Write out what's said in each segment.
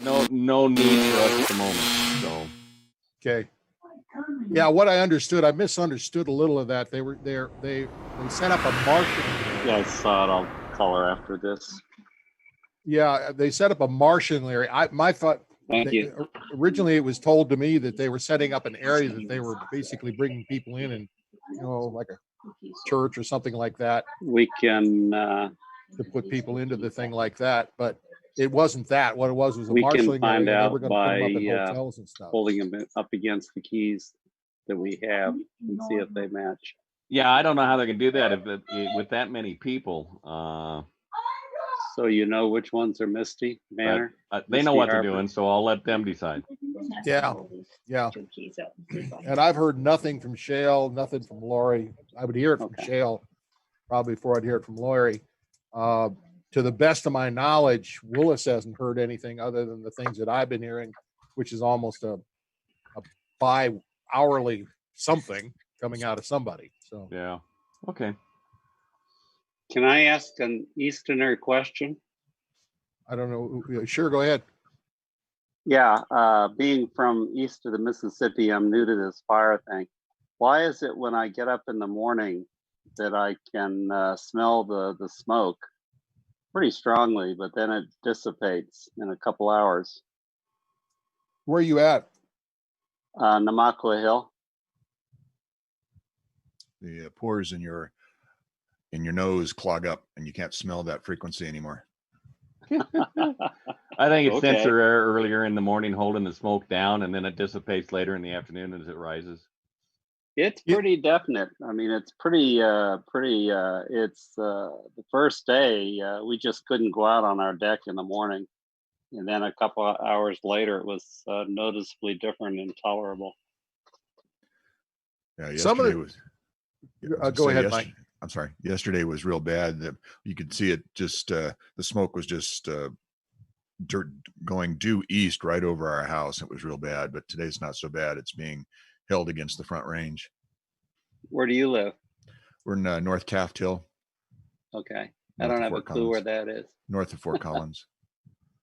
no need for us at the moment. So okay. Yeah, what I misunderstood a little of that. They set up a Martian. Yeah, I saw it. I'll color after this. Yeah, they set up a Martian area. My thought. Thank you. Originally, it was told to me that they were setting up an area that they were basically bringing people in and, like a church or something like that. We can to put people into the thing like that, but it wasn't that. What it was a we marshalling can find area. out They were by going to put them up in hotels and stuff. holding them up against the keys that we have and see if they match. Yeah, I don't know how they can do that with that many people. So you know which ones are Misty Manor? They know what they're doing, so I'll let them decide. Yeah. And I've heard nothing from Shale, nothing from Lori. I would hear it from Shale probably before I'd hear it from Lori. To the best of my knowledge, Willis hasn't heard anything other than the things that I've been hearing, which is almost a bi-hourly something coming out of somebody. So yeah, okay. Can I ask an Easterner question? I don't know. Sure, go ahead. Yeah, being from east of the Mississippi, I'm new to this fire thing. Why is it when I get up in the morning that I can smell the smoke pretty strongly, but then it dissipates in a couple hours? Where are you at? Namakwa Hill. The pores in your nose clog up and you can't smell that frequency anymore. I think it's sensor error earlier in the morning holding the smoke down, and then it dissipates later in the afternoon as it rises. It's pretty definite. I mean, it's pretty it's the first day we just couldn't go out on our deck in the morning. And then a couple of hours later, it was noticeably different and tolerable. Yeah, yesterday was. Go ahead, Mike. I'm sorry. Yesterday was real bad. You could see it just, the smoke was just going due east right over our house. It was real bad, but today's not so bad. It's being held against the Front Range. Where do you live? We're in North Taft Hill. Okay. I don't have a clue where that is. North of Fort Collins.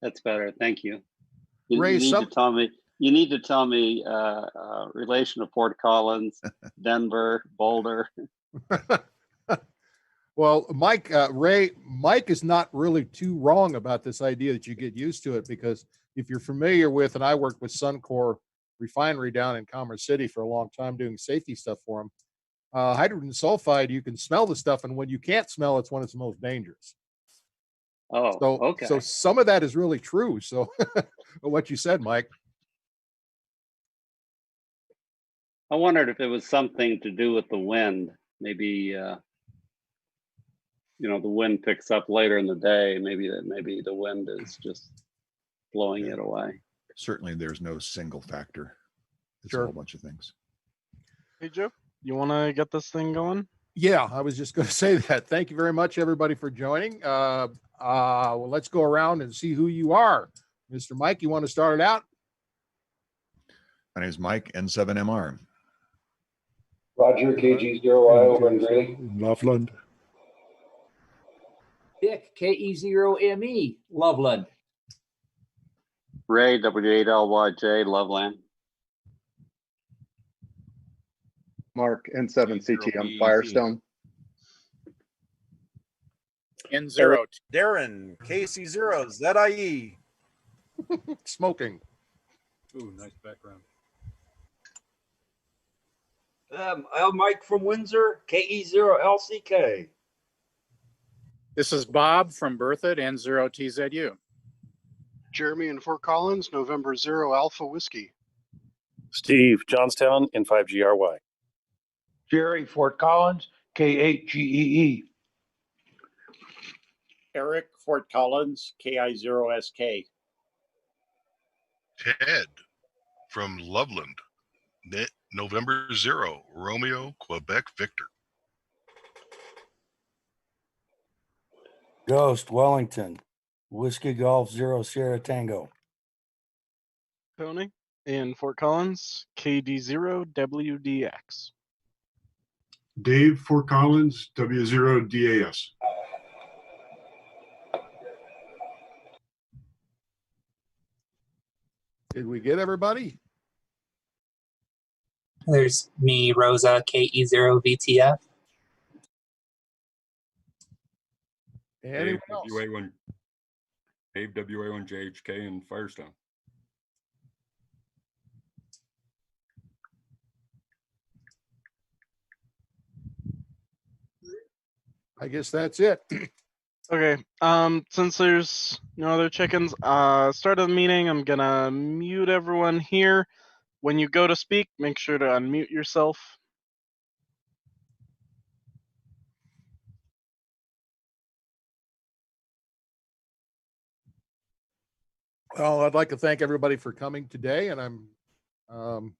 That's better. Thank you. You Ray, need to tell me relation to Fort Collins, Denver, Boulder. Well, Mike is not really too wrong about this idea that you get used to it, because if you're familiar with, and I worked with Suncor Refinery down in Commerce City for a long time doing safety stuff for them, hydrogen sulfide, you can smell the stuff, and when you can't smell, it's when it's most dangerous. Oh, so, okay. So some of that is really true. So what you said, Mike. I wondered if it was something to do with the wind. Maybe the wind picks up later in the day. Maybe the wind is just blowing it away. Certainly, there's no single factor. It's Sure. a whole bunch of things. Hey, Joe, you want to get this thing going? Yeah, I was just going to say that. Thank you very much, everybody, for joining. Well, let's go around and see who you are. Mr. Mike, you want to start it out? My name is Mike, N7MR. Roger, KG0I over in Greeley. Loveland. Dick, KE0ME, Loveland. Ray, W8LYJ, Loveland. Mark, N7CTM, Firestone. N0, Darren, KC0, ZIE. Smoking. Ooh, nice background. I'm Mike from Windsor, KE0LCK. This is Bob from Berthoud, N0TZU. Jeremy in Fort Collins, November 0 Alpha Whiskey. Steve, Johnstown, N5GRY. Jerry, Fort Collins, K8GEE. Eric, Fort Collins, KI0SK. Ted from Loveland, November 0 Romeo, Quebec Victor. Ghost, Wellington, Whiskey Golf 0 Sierra Tango. Tony in Fort Collins, KD0WDX. Dave, Fort Collins, W0DAS. Did we get everybody? There's me, Rosa, KE0VTF. Anyone else? Dave WA1JHK in Firestone. I guess that's it. Okay. Since there's no other chickens, start of the meeting, I'm gonna mute everyone here. When you go to speak, make sure to unmute yourself. Well, I'd like to thank everybody for coming today, and the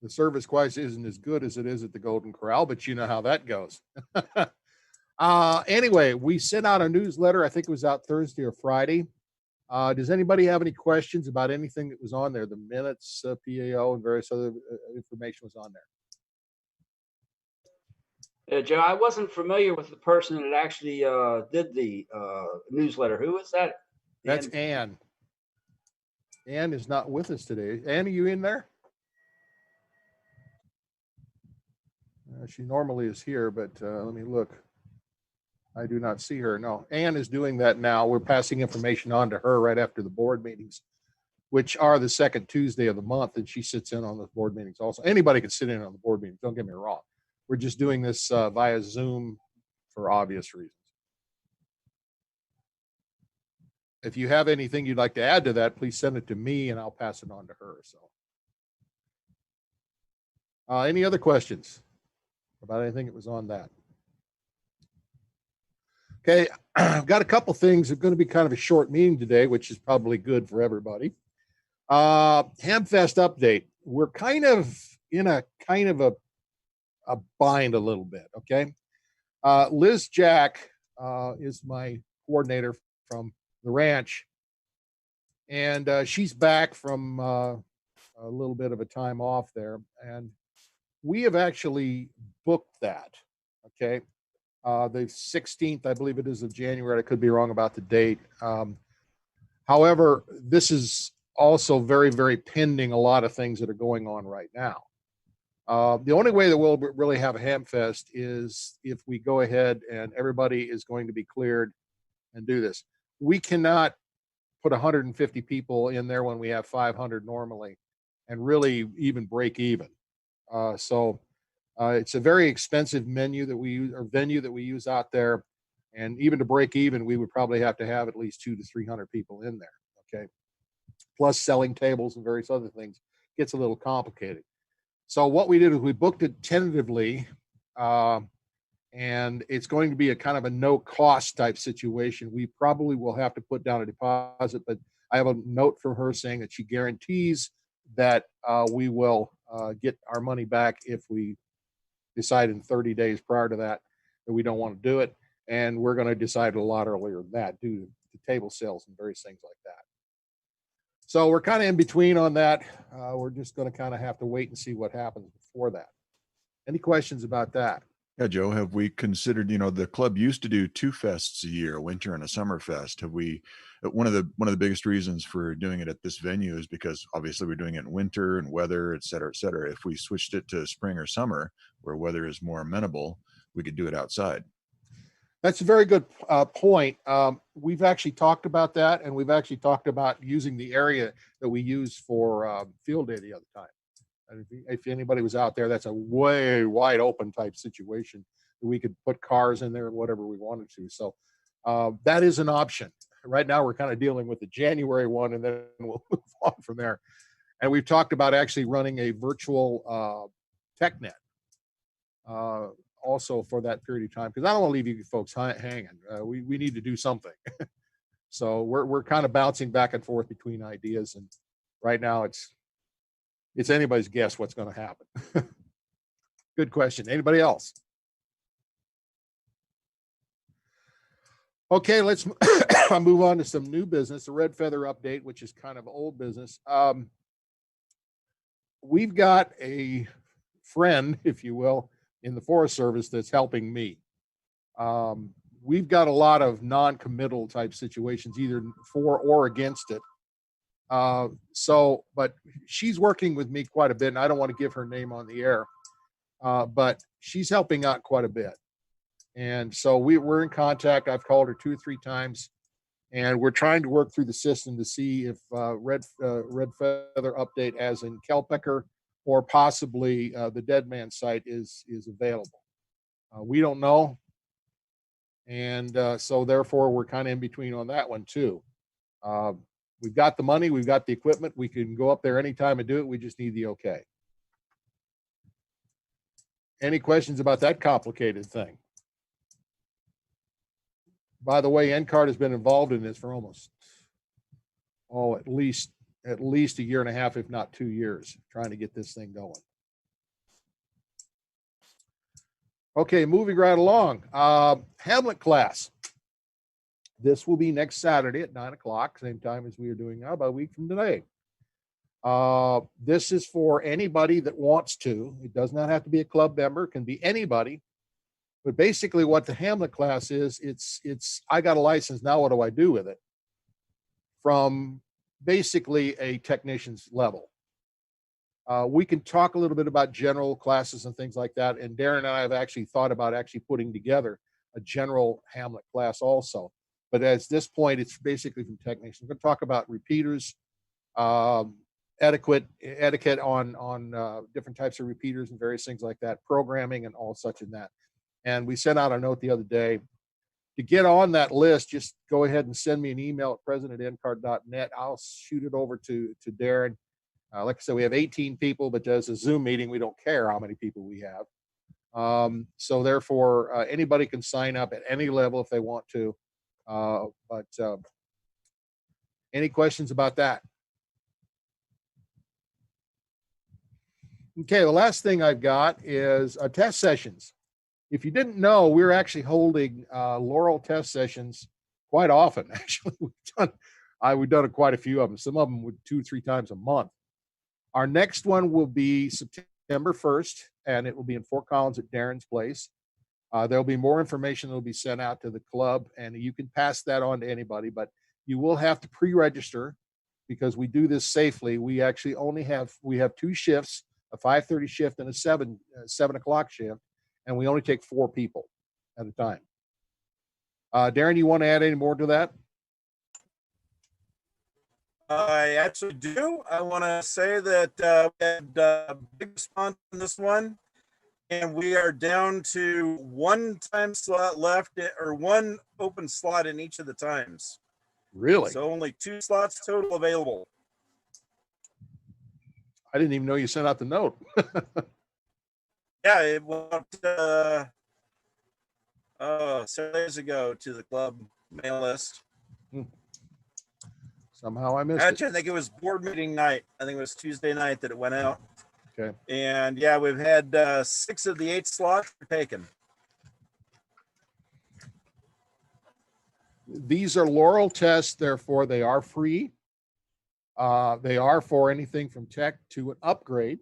service quite isn't as good as it is at the Golden Corral, but you know how that goes. Anyway, we sent out a newsletter. I think it was out Thursday or Friday. Does anybody have any questions about anything that was on there? The minutes, PAO, and various other information was on there. Joe, I wasn't familiar with the person that actually did the newsletter. Who was that? That's Ann. Ann is not with us today. Ann, are you in there? She normally is here, but let me look. I do not see her. No, Ann is doing that now. We're passing information on to her right after the board meetings, which are the second Tuesday of the month, and she sits in on the board meetings also. Anybody can sit in on the board meetings, don't get me wrong. We're just doing this via Zoom for obvious reasons. If you have anything you'd like to add to that, please send it to me and I'll pass it on to her. So, any other questions about anything that was on that? Okay, I've got a couple things. It's going to be kind of a short meeting today, which is probably good for everybody. Hamfest update. We're kind of in a bind a little bit, okay? Liz Jack is my coordinator from the ranch, and she's back from a little bit of a time off there, and we have actually booked that, okay? The 16th, I believe it is, of January. I could be wrong about the date. However, this is also very, very pending a lot of things that are going on right now. The only way that we'll really have a Hamfest is if we go ahead and everybody is going to be cleared and do this. We cannot put 150 people in there when we have 500 normally and really even break even. It's a very expensive venue that we use out there. And even to break even, we would probably have to have at least 200 to 300 people in there. Okay. Plus selling tables and various other things gets a little complicated. So what we did is we booked it tentatively, and it's going to be a kind of a no cost type situation. We probably will have to put down a deposit, but I have a note from her saying that she guarantees that we will get our money back if we decide in 30 days prior to that we don't want to do it. And we're going to decide a lot earlier than that due to table sales and various things like that. So we're kind of in between on that. We're just going to kind of have to wait and see what happens before that. Any questions about that? Yeah, Joe, have we considered, the club used to do 2 fests a year, a winter and a summer fest. Have we, one of the biggest reasons for doing it at this venue is because obviously we're doing it in winter and weather, et cetera, et cetera. If we switched it to spring or summer where weather is more amenable, we could do it outside. That's a very good point. We've actually talked about that, and we've actually talked about using the area that we use for field day the other time. And if anybody was out there, that's a way wide open type situation that we could put cars in there and whatever we wanted to. So that is an option. Right now, we're kind of dealing with the January one, and then we'll move on from there. And we've talked about actually running a virtual TechNet also for that period of time, because I don't want to leave you folks hanging. We need to do something. So we're kind of bouncing back and forth between ideas, and right now it's anybody's guess what's going to happen. Good question. Anybody else? Okay, let's move on to some new business, the Red Feather update, which is kind of old business. We've got a friend, if you will, in the Forest Service that's helping me. We've got a lot of non-committal type situations, either for or against it. But she's working with me quite a bit, and I don't want to give her name on the air, but she's helping out quite a bit. And so we're in contact. I've called her 2 or 3 times, and we're trying to work through the system to see if red feather update, as in Kelpecker, or possibly the Dead Man site is available. We don't know, and so therefore we're kind of in between on that one too. We've got the money, we've got the equipment, we can go up there anytime and do it. We just need the okay. Any questions about that complicated thing? By the way, NCARC has been involved in this for almost, at least a year and a half, if not 2 years, trying to get this thing going. Okay, moving right along. Hamlet class. This will be next Saturday at 9 o'clock, same time as we are doing now, about a week from today. This is for anybody that wants to. It does not have to be a club member, it can be anybody. But basically what the Hamlet class is, it's I got a license, now what do I do with it? From basically a technician's level. We can talk a little bit about general classes and things like that. And Darren and I have actually thought about actually putting together a general Hamlet class also. But at this point, it's basically from technicians. We're going to talk about repeaters, etiquette on different types of repeaters and various things like that, programming and all such and that. And we sent out a note the other day. To get on that list, just go ahead and send me an email at president@ncarc.net. I'll shoot it over to Darren. Like I said, we have 18 people, but as a Zoom meeting, we don't care how many people we have. So therefore, anybody can sign up at any level if they want to. Any questions about that? Okay, the last thing I've got is test sessions. If you didn't know, we're actually holding Laurel test sessions quite often. Actually, we've done quite a few of them. Some of them with 2 or 3 times a month. Our next one will be September 1st, and it will be in Fort Collins at Darren's place. There'll be more information that will be sent out to the club, and you can pass that on to anybody, but you will have to pre-register because we do this safely. We actually we have 2 shifts, a 5:30 shift and a 7 o'clock shift, and we only take 4 people at a time. Darren, you want to add any more to that? I actually do. I want to say that we had a big response on this one, and we are down to 1 time slot left, or 1 open slot in each of the times. Really? So only 2 slots total available. I didn't even know you sent out the note. Yeah, it went several days ago to the club mail list. Somehow I missed Actually, it. I think it was board meeting night. I think it was Tuesday night that it went out. Okay. And yeah, we've had 6 of the 8 slots taken. These are Laurel tests, therefore they are free. They are for anything from tech to an upgrade.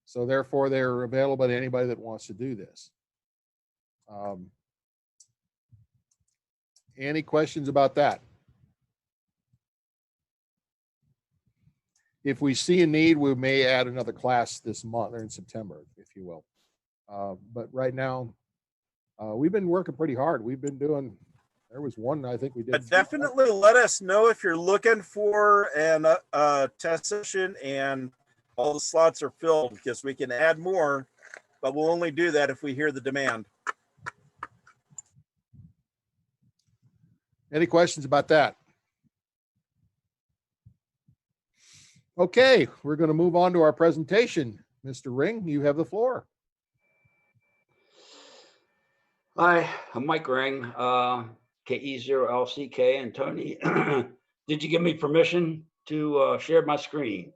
So therefore they're available to anybody that wants to do this. Any questions about that? If we see a need, we may add another class this month or in September, if you will. But right now, we've been working pretty hard. We've been doing, there was one I think we did. But definitely let us know if you're looking for a test session and all the slots are filled, because we can add more, but we'll only do that if we hear the demand. Any questions about that? Okay, we're going to move on to our presentation. Mr. Ring, you have the floor. Hi, I'm Mike Ring, KE0LCK, and Tony. Did you give me permission to share my screen?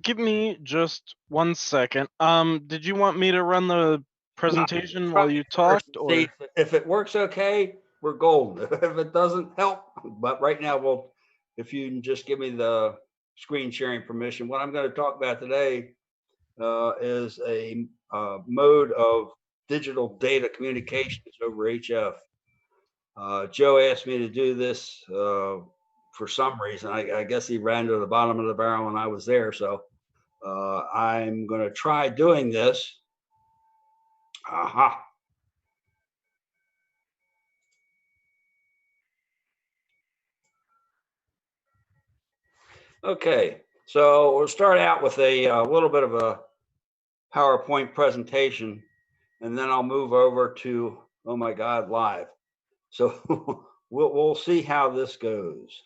Give me just 1 second. Did you want me to run the presentation while you talked, or See, if it works okay, we're golden. If it doesn't, help. But right now, if you can just give me the screen sharing permission. What I'm going to talk about today is a mode of digital data communications over HF. Joe asked me to do this for some reason. I guess he ran to the bottom of the barrel when I was there. So I'm going to try doing this. Aha. Okay, so we'll start out with a little bit of a PowerPoint presentation, and then I'll move over to, oh my God, live. So we'll see how this goes.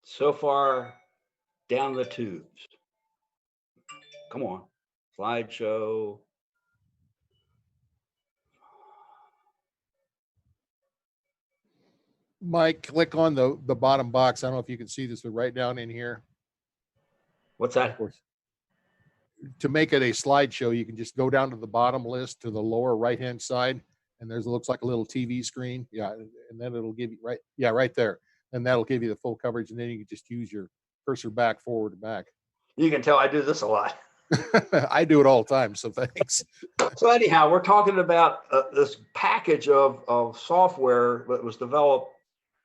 So far, down the tubes. Come on, slideshow. Mike, click on the bottom box. I don't know if you can see this, but right down in here. What's that? Of course. To make it a slideshow, you can just go down to the bottom list to the lower right-hand side, and there's looks like a little TV screen. Yeah, and then it'll give you right there, and that'll give you the full coverage, and then you can just use your cursor back, forward, and back. You can tell I do this a lot. I do it all the time, so thanks. So anyhow, we're talking about this package of software that was developed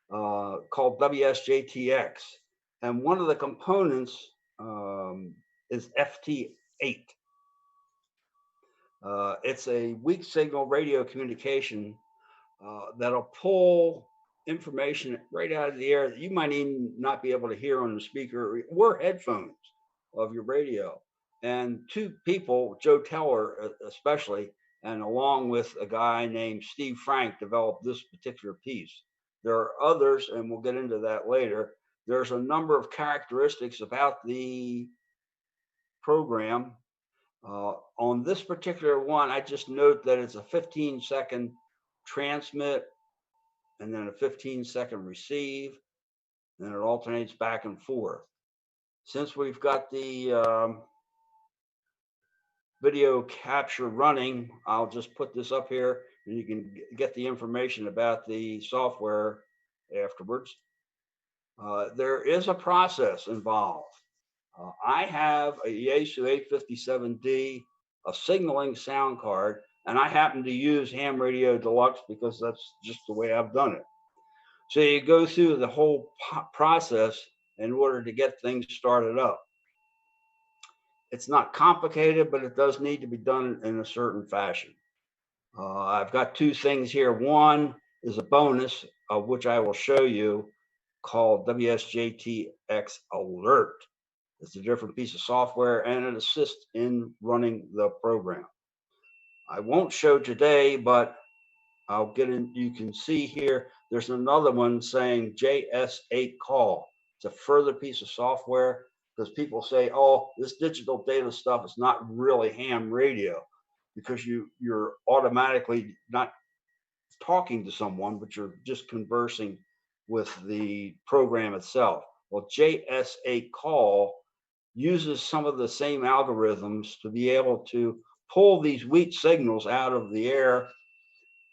called WSJTX, and one of the components is FT8. It's a weak signal radio communication that'll pull information right out of the air that you might even not be able to hear on the speaker or headphones of your radio. And two people, Joe Teller especially, and along with a guy named Steve Frank, developed this particular piece. There are others, and we'll get into that later. There's a number of characteristics about the program. On this particular one, I just note that it's a 15-second transmit and then a 15-second receive, and it alternates back and forth. Since we've got the video capture running, I'll just put this up here and you can get the information about the software afterwards. There is a process involved. I have a Yaesu 857D, a signaling sound card, and I happen to use Ham Radio Deluxe because that's just the way I've done it. So you go through the whole process in order to get things started up. It's not complicated, but it does need to be done in a certain fashion. I've got two things here. One is a bonus, of which I will show you, called WSJTX Alert. It's a different piece of software, and it assists in running the program. I won't show today, but I'll get in. You can see here, there's another one saying JS8 call. It's a further piece of software because people say, oh, this digital data stuff is not really ham radio because you're automatically not talking to someone, but you're just conversing with the program itself. Well, JS8 call uses some of the same algorithms to be able to pull these weak signals out of the air,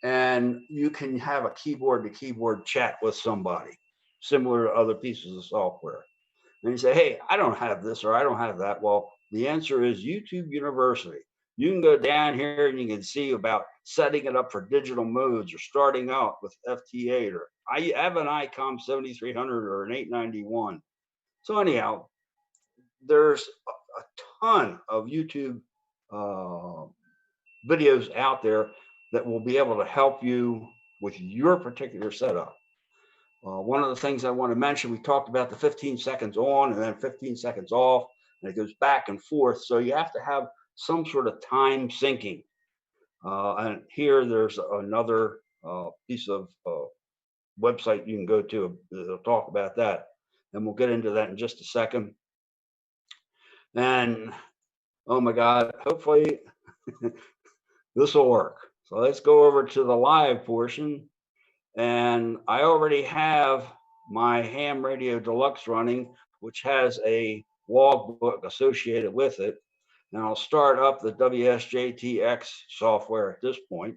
and you can have a keyboard to keyboard chat with somebody, similar to other pieces of software. And you say, hey, I don't have this or I don't have that. Well, the answer is YouTube University. You can go down here and you can see about setting it up for digital modes or starting out with FT8, or I have an ICOM 7300 or an 891. So anyhow, there's a ton of YouTube videos out there that will be able to help you with your particular setup. One of the things I want to mention, we talked about the 15 seconds on and then 15 seconds off, and it goes back and forth. So you have to have some sort of time syncing. And here there's another piece of website you can go to that'll talk about that. And we'll get into that in just a second. And oh my God, hopefully this will work. So let's go over to the live portion. And I already have my Ham Radio Deluxe running, which has a logbook associated with it. And I'll start up the WSJTX software at this point.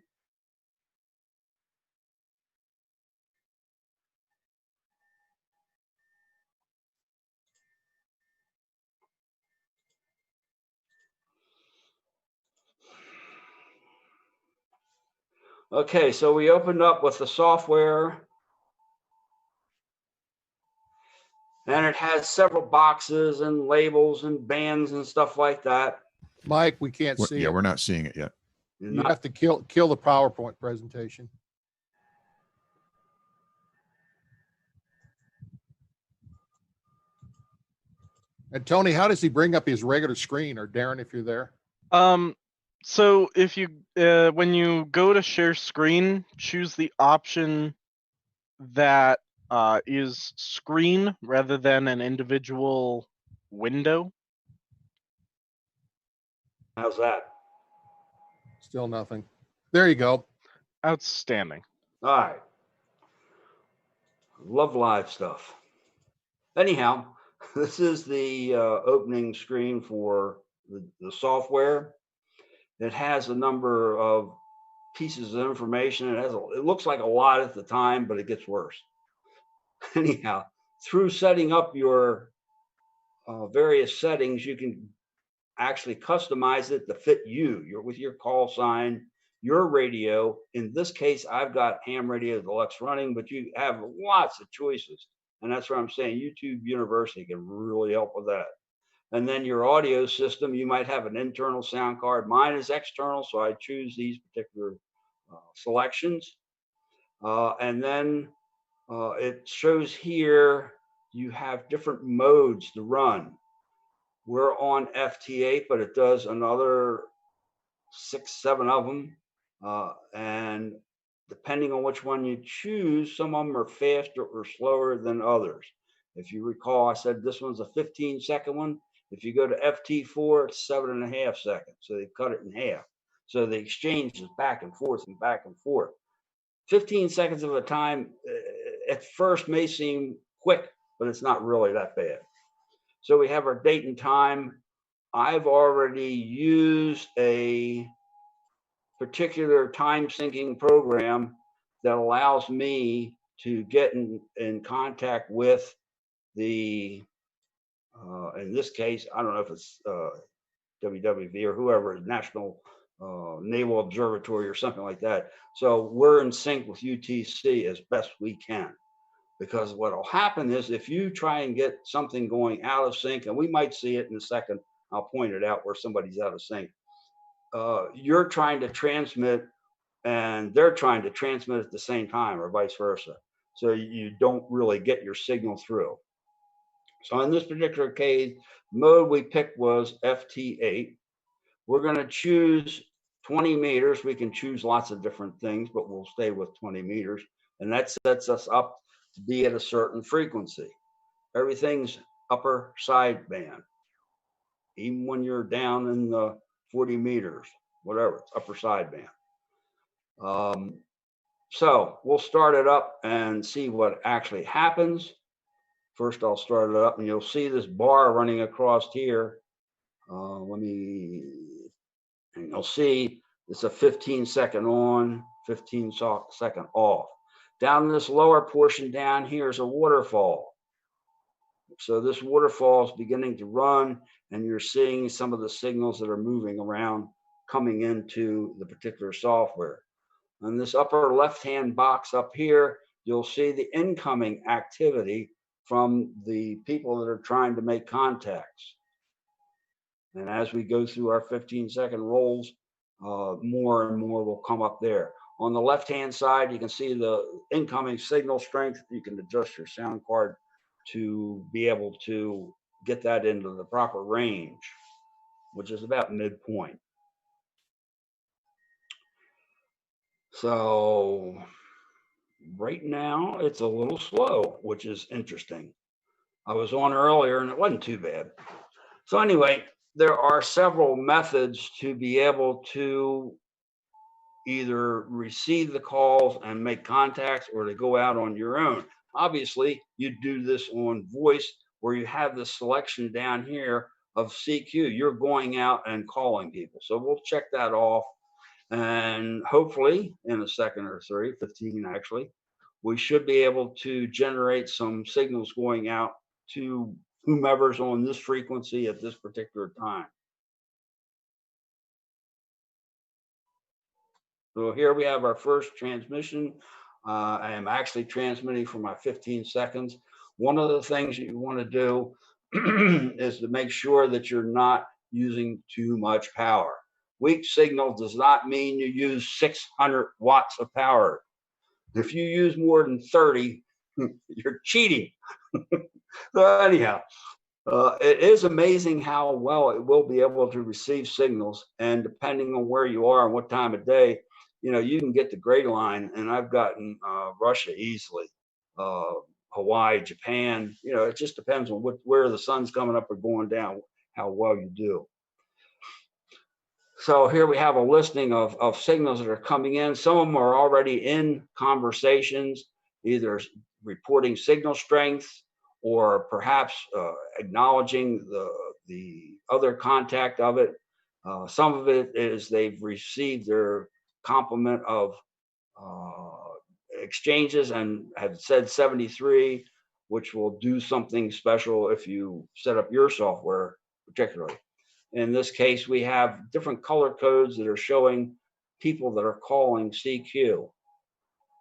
Okay, so we opened up with the software. And it has several boxes and labels and bands and stuff like that. Mike, we can't see Yeah, it. we're not seeing it yet. You have to kill the PowerPoint presentation. And Tony, how does he bring up his regular screen? Or Darren, if you're there? So if you when you go to share screen, choose the option that is screen rather than an individual window. How's that? Still nothing. There you go. Outstanding. All right. Love live stuff. Anyhow, this is the opening screen for the software. It has a number of pieces of information. It looks like a lot at the time, but it gets worse. Anyhow, through setting up your various settings, you can actually customize it to fit you. With your call sign, your radio. In this case, I've got ham radio deluxe running, but you have lots of choices. And that's what I'm saying. YouTube University can really help with that. And then your audio system, you might have an internal sound card. Mine is external, so I choose these particular selections. And then it shows here you have different modes to run. We're on FT8, but it does another 6, 7 of them. And depending on which one you choose, some of them are faster or slower than others. If you recall, I said this one's a 15-second one. If you go to FT4, it's 7.5 seconds. So they cut it in half. So the exchange is back and forth and back and forth. 15 seconds of a time at first may seem quick, but it's not really that bad. So we have our date and time. I've already used a particular time syncing program that allows me to get in contact with the, in this case, I don't know if it's WWV or whoever, National Naval Observatory or something like that. So we're in sync with UTC as best we can. Because what will happen is if you try and get something going out of sync, and we might see it in a second, I'll point it out where somebody's out of sync. You're trying to transmit and they're trying to transmit at the same time or vice versa. So you don't really get your signal through. So in this particular case, mode we picked was FT8. We're going to choose 20 meters. We can choose lots of different things, but we'll stay with 20 meters. And that sets us up to be at a certain frequency. Everything's upper sideband. Even when you're down in the 40 meters, whatever, it's upper sideband. So we'll start it up and see what actually happens. First, I'll start it up and you'll see this bar running across here. And you'll see it's a 15-second on, 15-second off. Down in this lower portion down here is a waterfall. So this waterfall is beginning to run and you're seeing some of the signals that are moving around coming into the particular software. On this upper left-hand box up here, you'll see the incoming activity from the people that are trying to make contacts. And as we go through our 15-second rolls, more and more will come up there. On the left-hand side, you can see the incoming signal strength. You can adjust your sound card to be able to get that into the proper range, which is about midpoint. So right now it's a little slow, which is interesting. I was on earlier and it wasn't too bad. So anyway, there are several methods to be able to either receive the calls and make contacts or to go out on your own. Obviously, you do this on voice where you have the selection down here of CQ. You're going out and calling people. So we'll check that off. And hopefully in a second or 15 actually, we should be able to generate some signals going out to whomever's on this frequency at this particular time. So here we have our first transmission. I am actually transmitting for my 15 seconds. One of the things you want to do is to make sure that you're not using too much power. Weak signal does not mean you use 600 watts of power. If you use more than 30, you're cheating. So anyhow, it is amazing how well it will be able to receive signals. And depending on where you are and what time of day, you can get the gray line. And I've gotten Russia easily, Hawaii, Japan. It just depends on where the sun's coming up or going down, how well you do. So here we have a listing of signals that are coming in. Some of them are already in conversations, either reporting signal strength or perhaps acknowledging the other contact of it. Some of it is they've received their complement of exchanges and have said 73, which will do something special if you set up your software particularly. In this case, we have different color codes that are showing people that are calling CQ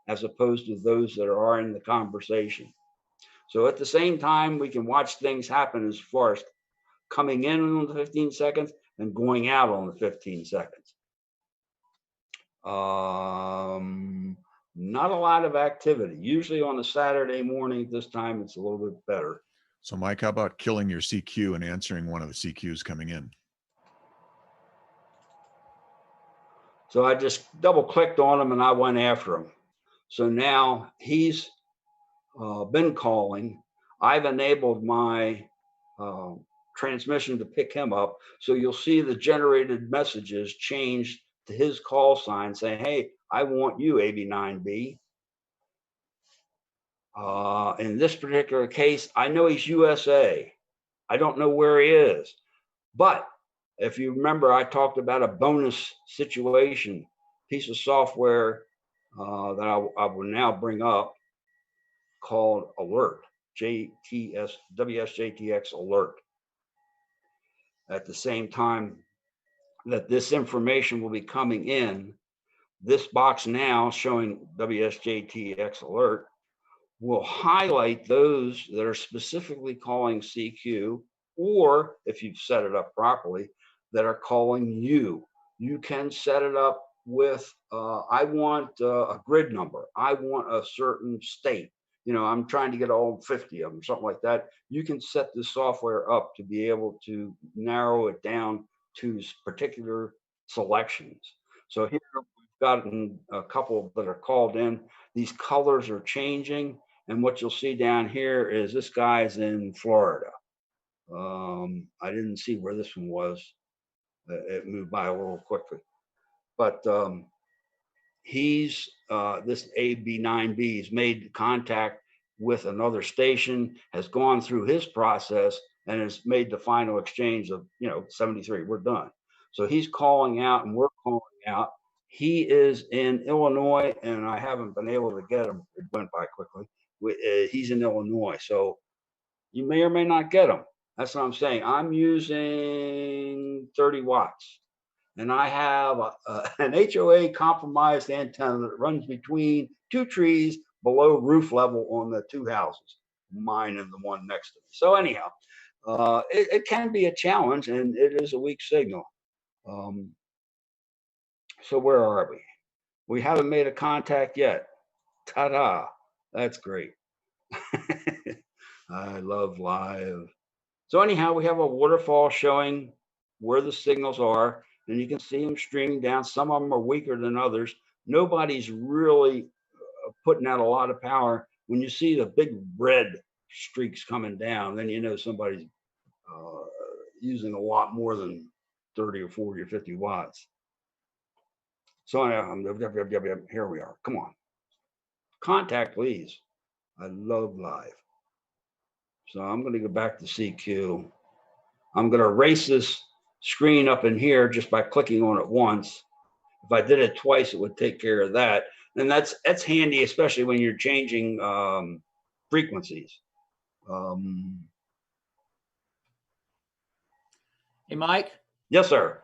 as opposed to those that are in the conversation. So at the same time, we can watch things happen as far as coming in on the 15 seconds and going out on the 15 seconds. Not a lot of activity. Usually on a Saturday morning, this time it's a little bit better. So Mike, how about killing your CQ and answering one of the CQs coming in? So I just double clicked on him and I went after him. So now he's been calling. I've enabled my transmission to pick him up. So you'll see the generated messages change to his call sign saying, hey, I want you, AB9B. In this particular case, I know he's USA. I don't know where he is. But if you remember, I talked about a bonus situation piece of software that I will now bring up called Alert, WSJTX Alert. At the same time that this information will be coming in, this box now showing WSJTX Alert will highlight those that are specifically calling CQ, or if you've set it up properly, that are calling you. You can set it up with, I want a grid number. I want a certain state. I'm trying to get all 50 of them, something like that. You can set the software up to be able to narrow it down to particular selections. So here we've gotten a couple that are called in. These colors are changing. And what you'll see down here is this guy's in Florida. I didn't see where this one was. It moved by a little quickly. But he's, this AB9B has made contact with another station, has gone through his process, and has made the final exchange of, 73. We're done. So he's calling out and we're calling out. He is in Illinois, and I haven't been able to get him. It went by quickly. He's in Illinois, so you may or may not get him. That's what I'm saying. I'm using 30 watts, and I have an HOA compromised antenna that runs between two trees below roof level on the two houses, mine and the one next to me. So anyhow, it can be a challenge, and it is a weak signal. So where are we? We haven't made a contact yet. Ta-da! That's great. I love live. So anyhow, we have a waterfall showing where the signals are, and you can see them streaming down. Some of them are weaker than others. Nobody's really putting out a lot of power. When you see the big red streaks coming down, then you know somebody's using a lot more than 30 or 40 or 50 watts. So here we are. Come on. Contact, please. I love live. So I'm going to go back to CQ. I'm going to erase this screen up in here just by clicking on it once. If I did it twice, it would take care of that. And that's handy, especially when you're changing frequencies. Hey, Mike. Yes, sir.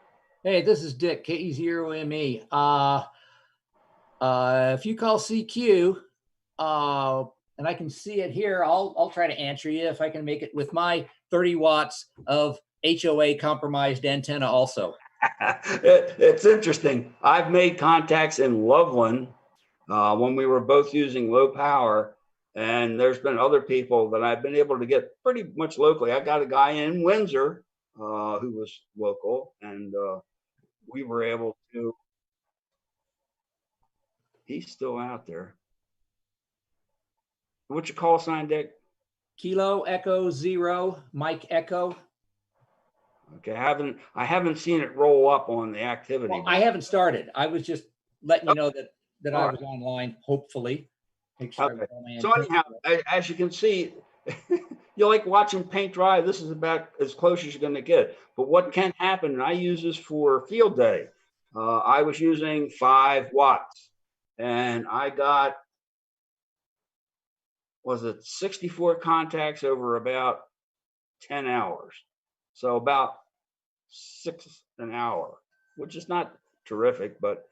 Hey, this is Dick, KE0ME. If you call CQ, and I can see it here, I'll try to answer you if I can make it with my 30 watts of HOA compromised antenna also. It's interesting. I've made contacts in Loveland when we were both using low power, and there's been other people that I've been able to get pretty much locally. I got a guy in Windsor who was local, and we were able to. He's still out there. What's your call sign, Dick? Kilo Echo 0, Mike Echo. Okay, I haven't seen it roll up on the activity. Well, I haven't started. I was just letting you know that I All was online, hopefully. Make sure I was on my So antenna. anyhow, as you can see, you like watching paint dry. This is about as close as you're going to get. But what can happen, and I use this for field day. I was using 5 watts, and I got, was it 64 contacts over about 10 hours. So about 6 an hour, which is not terrific, but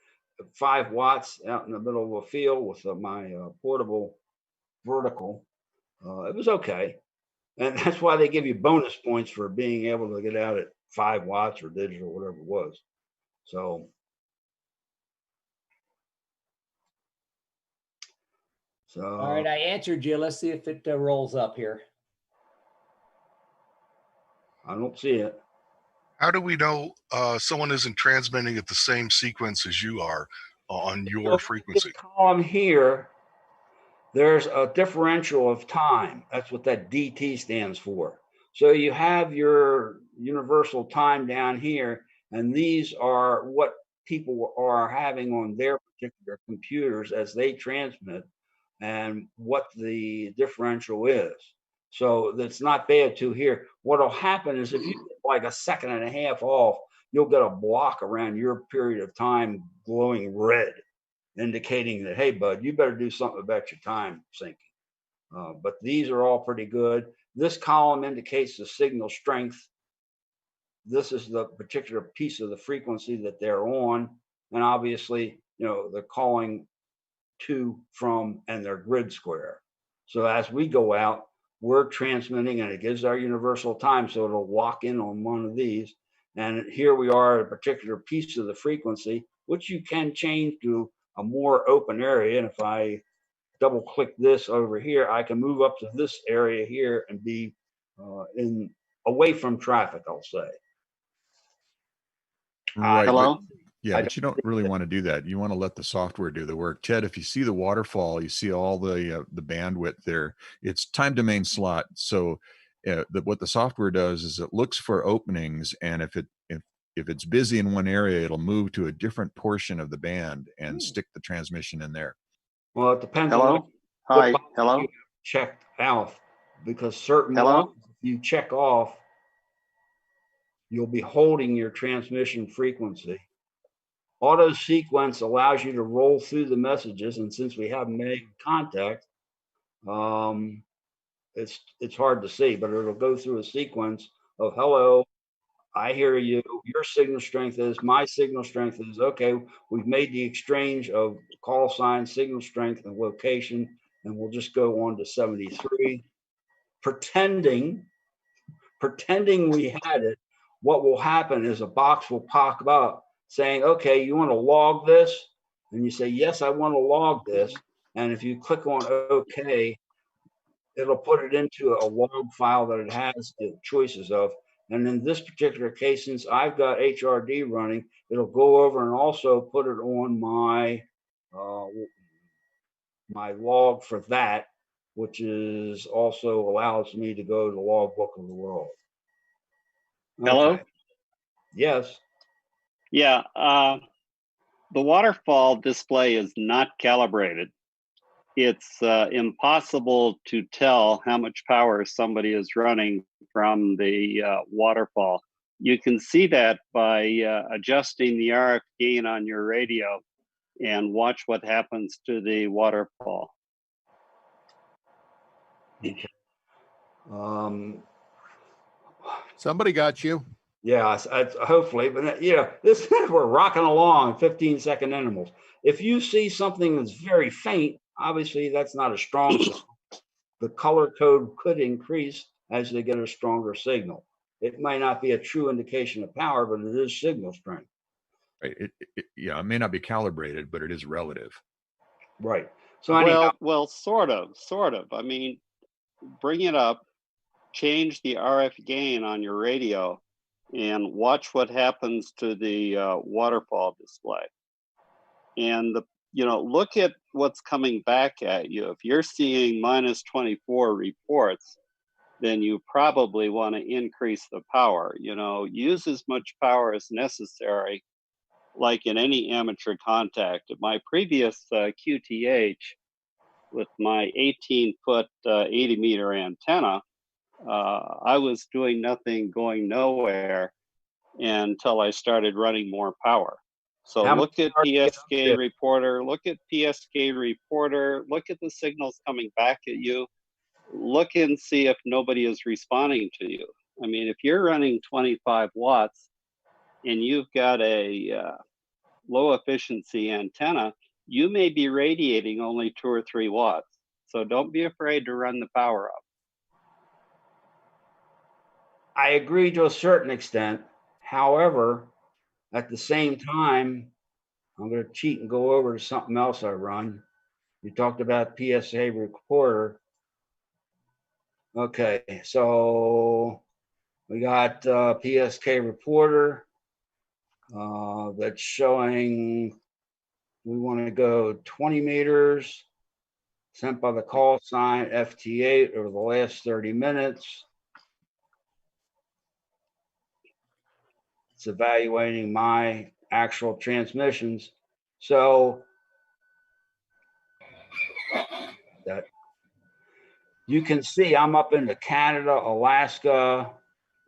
5 watts out in the middle of a field with my portable vertical, it was okay. And that's why they give you bonus points for being able to get out at 5 watts or digital, whatever it was. So, All right, I answered you. Let's see if it rolls up here. I don't see it. How do we know someone isn't transmitting at the same sequence as you are on your frequency? Column here, there's a differential of time. That's what that DT stands for. So you have your universal time down here, and these are what people are having on their particular computers as they transmit and what the differential is. So that's not bad to here. What'll happen is if you get like a second and a half off, you'll get a block around your period of time glowing red, indicating that, hey, bud, you better do something about your time syncing. But these are all pretty good. This column indicates the signal strength. This is the particular piece of the frequency that they're on. And obviously, they're calling to, from, and their grid square. So as we go out, we're transmitting, and it gives our universal time. So it'll lock in on one of these. And here we are at a particular piece of the frequency, which you can change to a more open area. And if I double click this over here, I can move up to this area here and be away from traffic, I'll say. Right. Hello? But you don't really want to do that. You want to let the software do the work. Ted, if you see the waterfall, you see all the bandwidth there. It's time domain slot. So what the software does is it looks for openings, and if it's busy in one area, it'll move to a different portion of the band and stick the transmission in there. Well, it depends Hello? on Hi. what Hello? you checked out, because certain Hello? ones, if you check off, you'll be holding your transmission frequency. Auto sequence allows you to roll through the messages, and since we haven't made contact, it's hard to see, but it'll go through a sequence of hello, I hear you, your signal strength is, my signal strength is, okay, we've made the exchange of call sign, signal strength, and location, and we'll just go on to 73. Pretending we had it, what will happen is a box will pop up saying, okay, you want to log this? And you say, yes, I want to log this. And if you click on okay, it'll put it into a log file that it has the choices of. And in this particular case, since I've got HRD running, it'll go over and also put it on my my log for that, which is also allows me to go to the logbook of the world. Hello? Okay. Yes. Yeah, the waterfall display is not calibrated. It's impossible to tell how much power somebody is running from the waterfall. You can see that by adjusting the RF gain on your radio and watch what happens to the waterfall. Okay. Somebody got you. Yeah, hopefully, but this we're rocking along 15-second intervals. If you see something that's very faint, obviously that's not a strong signal. The color code could increase as they get a stronger signal. It might not be a true indication of power, but it is signal strength. Right. It may not be calibrated, but it is relative. Right. So anyhow, well, sort of. I mean, bring it up, change the RF gain on your radio, and watch what happens to the waterfall display. And look at what's coming back at you. If you're seeing -24 reports, then you probably want to increase the power. Use as much power as necessary, like in any amateur contact. At my previous QTH with my 18-foot 80-meter antenna, I was doing nothing, going nowhere until I started running more power. So look at PSK reporter, look at the signals coming back at you. Look and see if nobody is responding to you. I mean, if you're running 25 watts and you've got a low efficiency antenna, you may be radiating only 2 or 3 watts. So don't be afraid to run the power up. I agree to a certain extent. However, at the same time, I'm going to cheat and go over to something else I run. You talked about PSA recorder. Okay, so we got PSK reporter that's showing we want to go 20 meters sent by the call sign FT8 over the last 30 minutes. It's evaluating my actual transmissions. So that you can see I'm up into Canada, Alaska,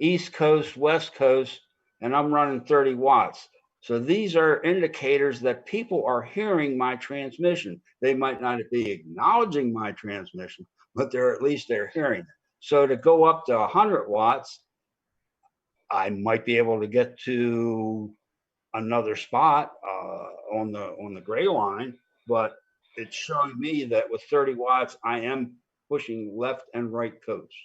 East Coast, West Coast, and I'm running 30 watts. So these are indicators that people are hearing my transmission. They might not be acknowledging my transmission, but at least they're hearing it. So to go up to 100 watts, I might be able to get to another spot on the gray line, but it's showing me that with 30 watts, I am pushing left and right coasts.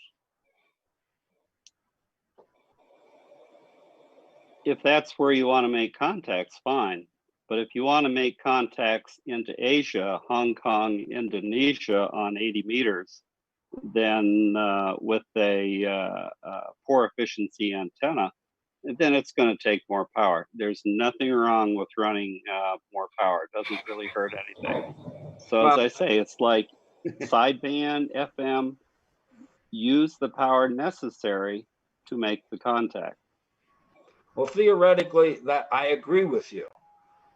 If that's where you want to make contacts, fine. But if you want to make contacts into Asia, Hong Kong, Indonesia on 80 meters, then with a poor efficiency antenna, then it's going to take more power. There's nothing wrong with running more power. It doesn't really hurt anything. So as I say, it's like sideband, FM, use the power necessary to make the contact. Well, theoretically, that I agree with you,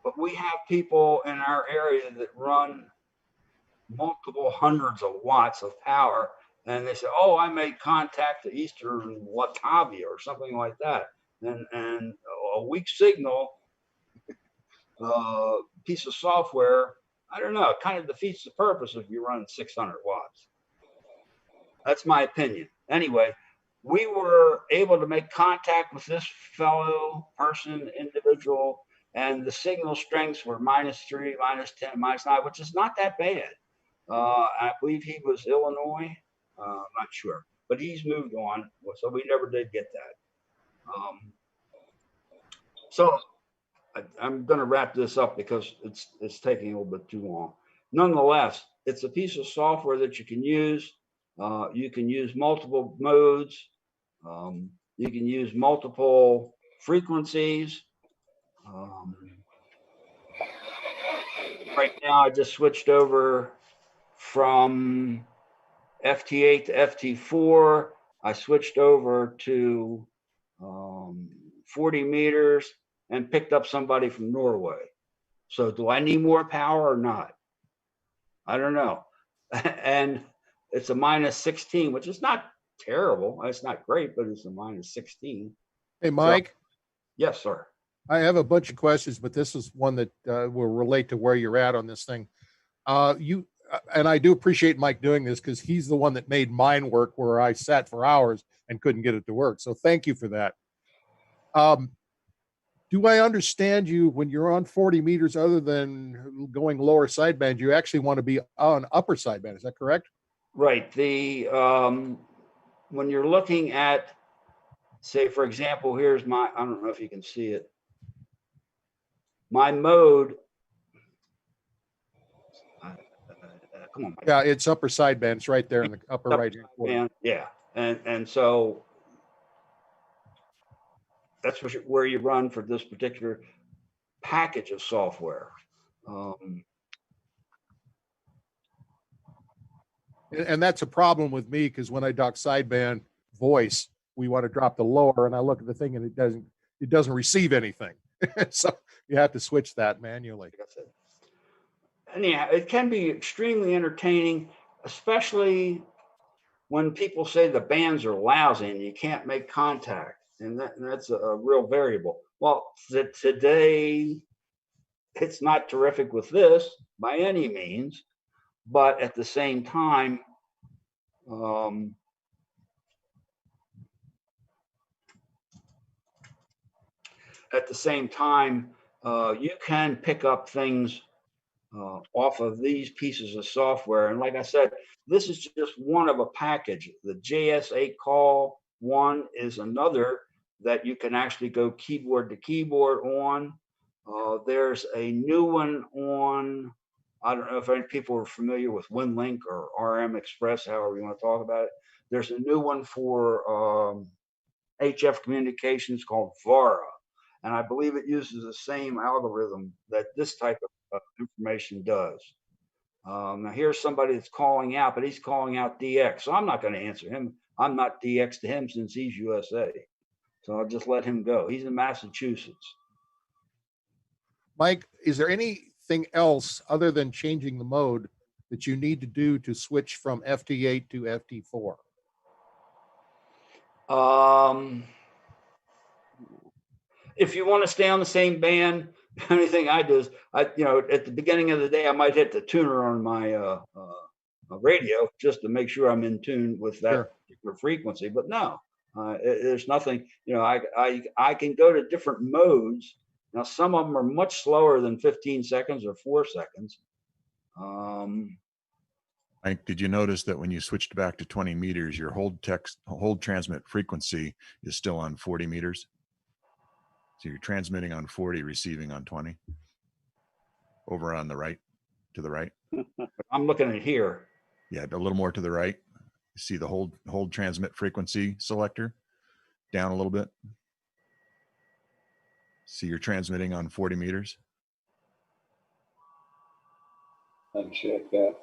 but we have people in our area that run multiple hundreds of watts of power, and they say, "Oh, I made contact to Eastern Latavia or something like that," and a weak signal piece of software, I don't know, it kind of defeats the purpose if you're running 600 watts. That's my opinion. Anyway, we were able to make contact with this fellow person, individual, and the signal strengths were -3, -10, -9, which is not that bad. I believe he was Illinois. I'm not sure, but he's moved on, so we never did get that. So I'm going to wrap this up because it's taking a little bit too long. Nonetheless, it's a piece of software that you can use. You can use multiple modes. You can use multiple frequencies. Right now, I just switched over from FT8 to FT4. I switched over to 40 meters and picked up somebody from Norway. So do I need more power or not? I don't know. And it's a -16, which is not terrible. It's not great, but it's a -16. Hey, Mike. So, yes, sir. I have a bunch of questions, but this is one that will relate to where you're at on this thing. And I do appreciate Mike doing this because he's the one that made mine work where I sat for hours and couldn't get it to work. So thank you for that. Do I understand you when you're on 40 meters, other than going lower sideband, you actually want to be on upper sideband? Is that correct? Right. The when you're looking at, say, for example, here's my, I don't know if you can see it. My mode. Come on. Yeah, it's upper sideband. It's right there in the upper right hand corner. Yeah, and so that's where you run for this particular package of software. And that's a problem with me, because when I dock sideband voice, we want to drop the lower, and I look at the thing and it doesn't receive anything. So you have to switch that manually. And yeah, it can be extremely entertaining, especially when people say the bands are lousy and you can't make contact, and that's a real variable. Well, today it's not terrific with this by any means, but at the same time, you can pick up things off of these pieces of software. And like I said, this is just one of a package. The JS8 call one is another that you can actually go keyboard to keyboard on. There's a new one on, I don't know if any people are familiar with WinLink or RM Express, however you want to talk about it. There's a new one for HF communications called VARA. And I believe it uses the same algorithm that this type of information does. Now here's somebody that's calling out, but he's calling out DX. So I'm not going to answer him. I'm not DX to him since he's USA. So I'll just let him go. He's in Massachusetts. Mike, is there anything else other than changing the mode that you need to do to switch from FT8 to FT4? If you want to stay on the same band, the only thing I do is, at the beginning of the day, I might hit the tuner on my radio just to make sure I'm in tune with that particular frequency. But no, there's nothing. I can go to different modes. Now, some of them are much slower than 15 seconds or 4 seconds. Mike, did you notice that when you switched back to 20 meters, your hold transmit frequency is still on 40 meters? So you're transmitting on 40, receiving on 20. Over on the right, to the right. I'm looking at here. Yeah, a little more to the right. You see the hold transmit frequency selector down a little bit. See, you're transmitting on 40 meters. Uncheck that.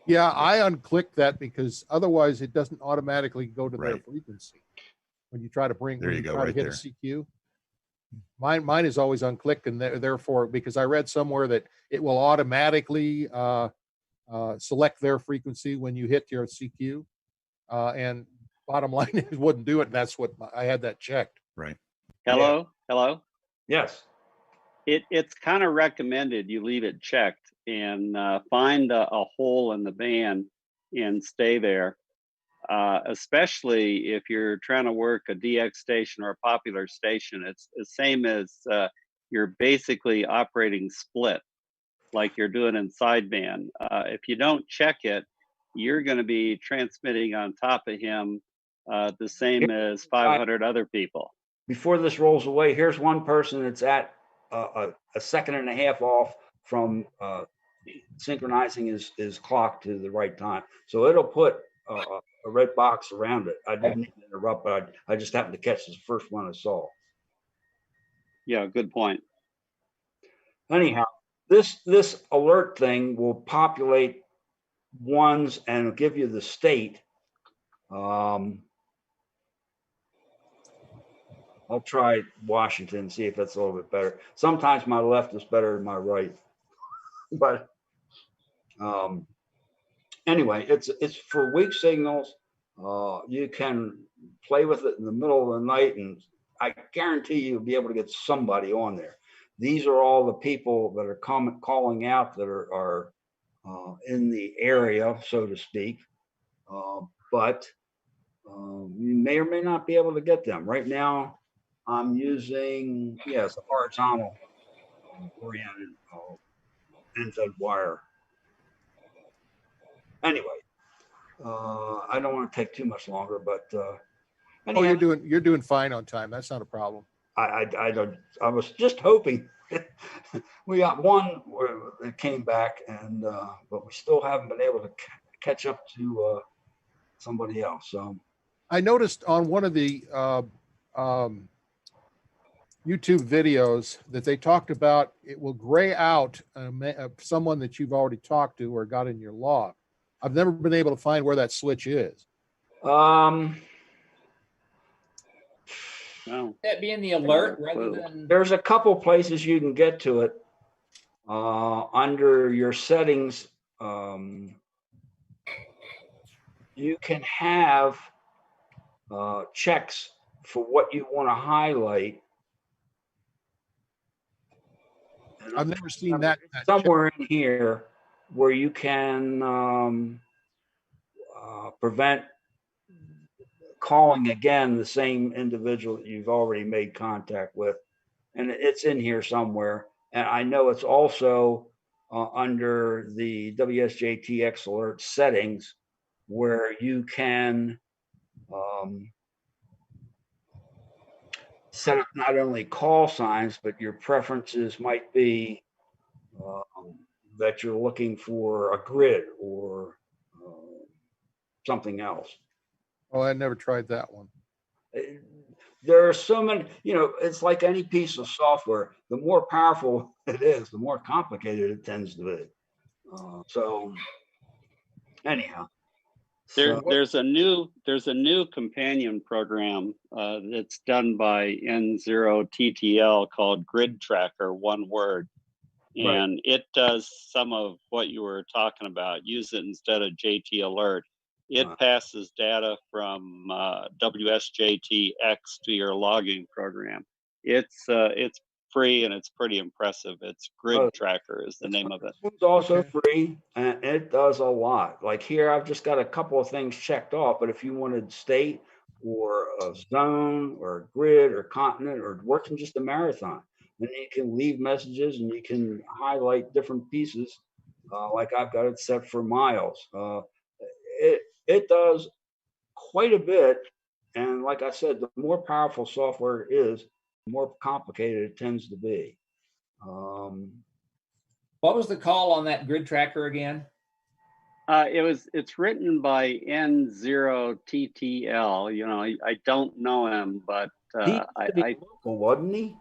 Yeah, I unclicked that because otherwise it doesn't automatically go to their frequency. When you try to bring, there you go, right hit there. a CQ. Mine is always unclicked, and therefore, because I read somewhere that it will automatically select their frequency when you hit your CQ. And bottom line, it wouldn't do it. And that's what I had that checked. Right. Hello? Hello? Yes. It's kind of recommended you leave it checked and find a hole in the band and stay there. Especially if you're trying to work a DX station or a popular station. It's the same as you're basically operating split like you're doing in sideband. If you don't check it, you're going to be transmitting on top of him the same as 500 other people. Before this rolls away, here's one person that's at a second and a half off from synchronizing his clock to the right time. So it'll put a red box around it. I didn't mean to interrupt, but I just happened to catch the first one I saw. Yeah, good point. Anyhow, this alert thing will populate ones and give you the state. I'll try Washington, see if that's a little bit better. Sometimes my left is better than my right, but anyway, it's for weak signals. You can play with it in the middle of the night, and I guarantee you'll be able to get somebody on there. These are all the people that are calling out that are in the area, so to speak. But you may or may not be able to get them. Right now, I'm using, yes, a horizontal oriented NZ wire. Anyway, I don't want to take too much longer, but Oh, anyhow, you're doing fine on time. That's not a problem. I was just hoping we got one where it came back, and but we still haven't been able to catch up to somebody else. So I noticed on one of the YouTube videos that they talked about it will gray out someone that you've already talked to or got in your log. I've never been able to find where that switch is. That being the alert rather than. There's a couple places you can get to it under your settings. You can have checks for what you want to highlight. And I've never seen that somewhere in here where you can prevent calling again the same individual that you've already made contact with, and it's in here somewhere. And I know it's also under the WSJTX alert settings where you can set up not only call signs, but your preferences might be that you're looking for a grid or something else. Oh, I never tried that one. There are so many, it's like any piece of software. The more powerful it is, the more complicated it tends to be. So anyhow. There's a new companion program that's done by N0TTL called Grid Tracker, one word. And it does some of what you were talking about. Use it instead of JT Alert. It passes data from WSJTX to your logging program. It's free and it's pretty impressive. It's Grid Tracker is the name of it. It's also free and it does a lot. Like here, I've just got a couple of things checked off, but if you wanted state or a zone or a grid or continent or works in just a marathon, then you can leave messages and you can highlight different pieces. Like I've got it set for miles. It does quite a bit. And like I said, the more powerful software is, the more complicated it tends to be. What was the call on that grid tracker again? It's written by N0TTL. I don't know him, but local, wasn't he?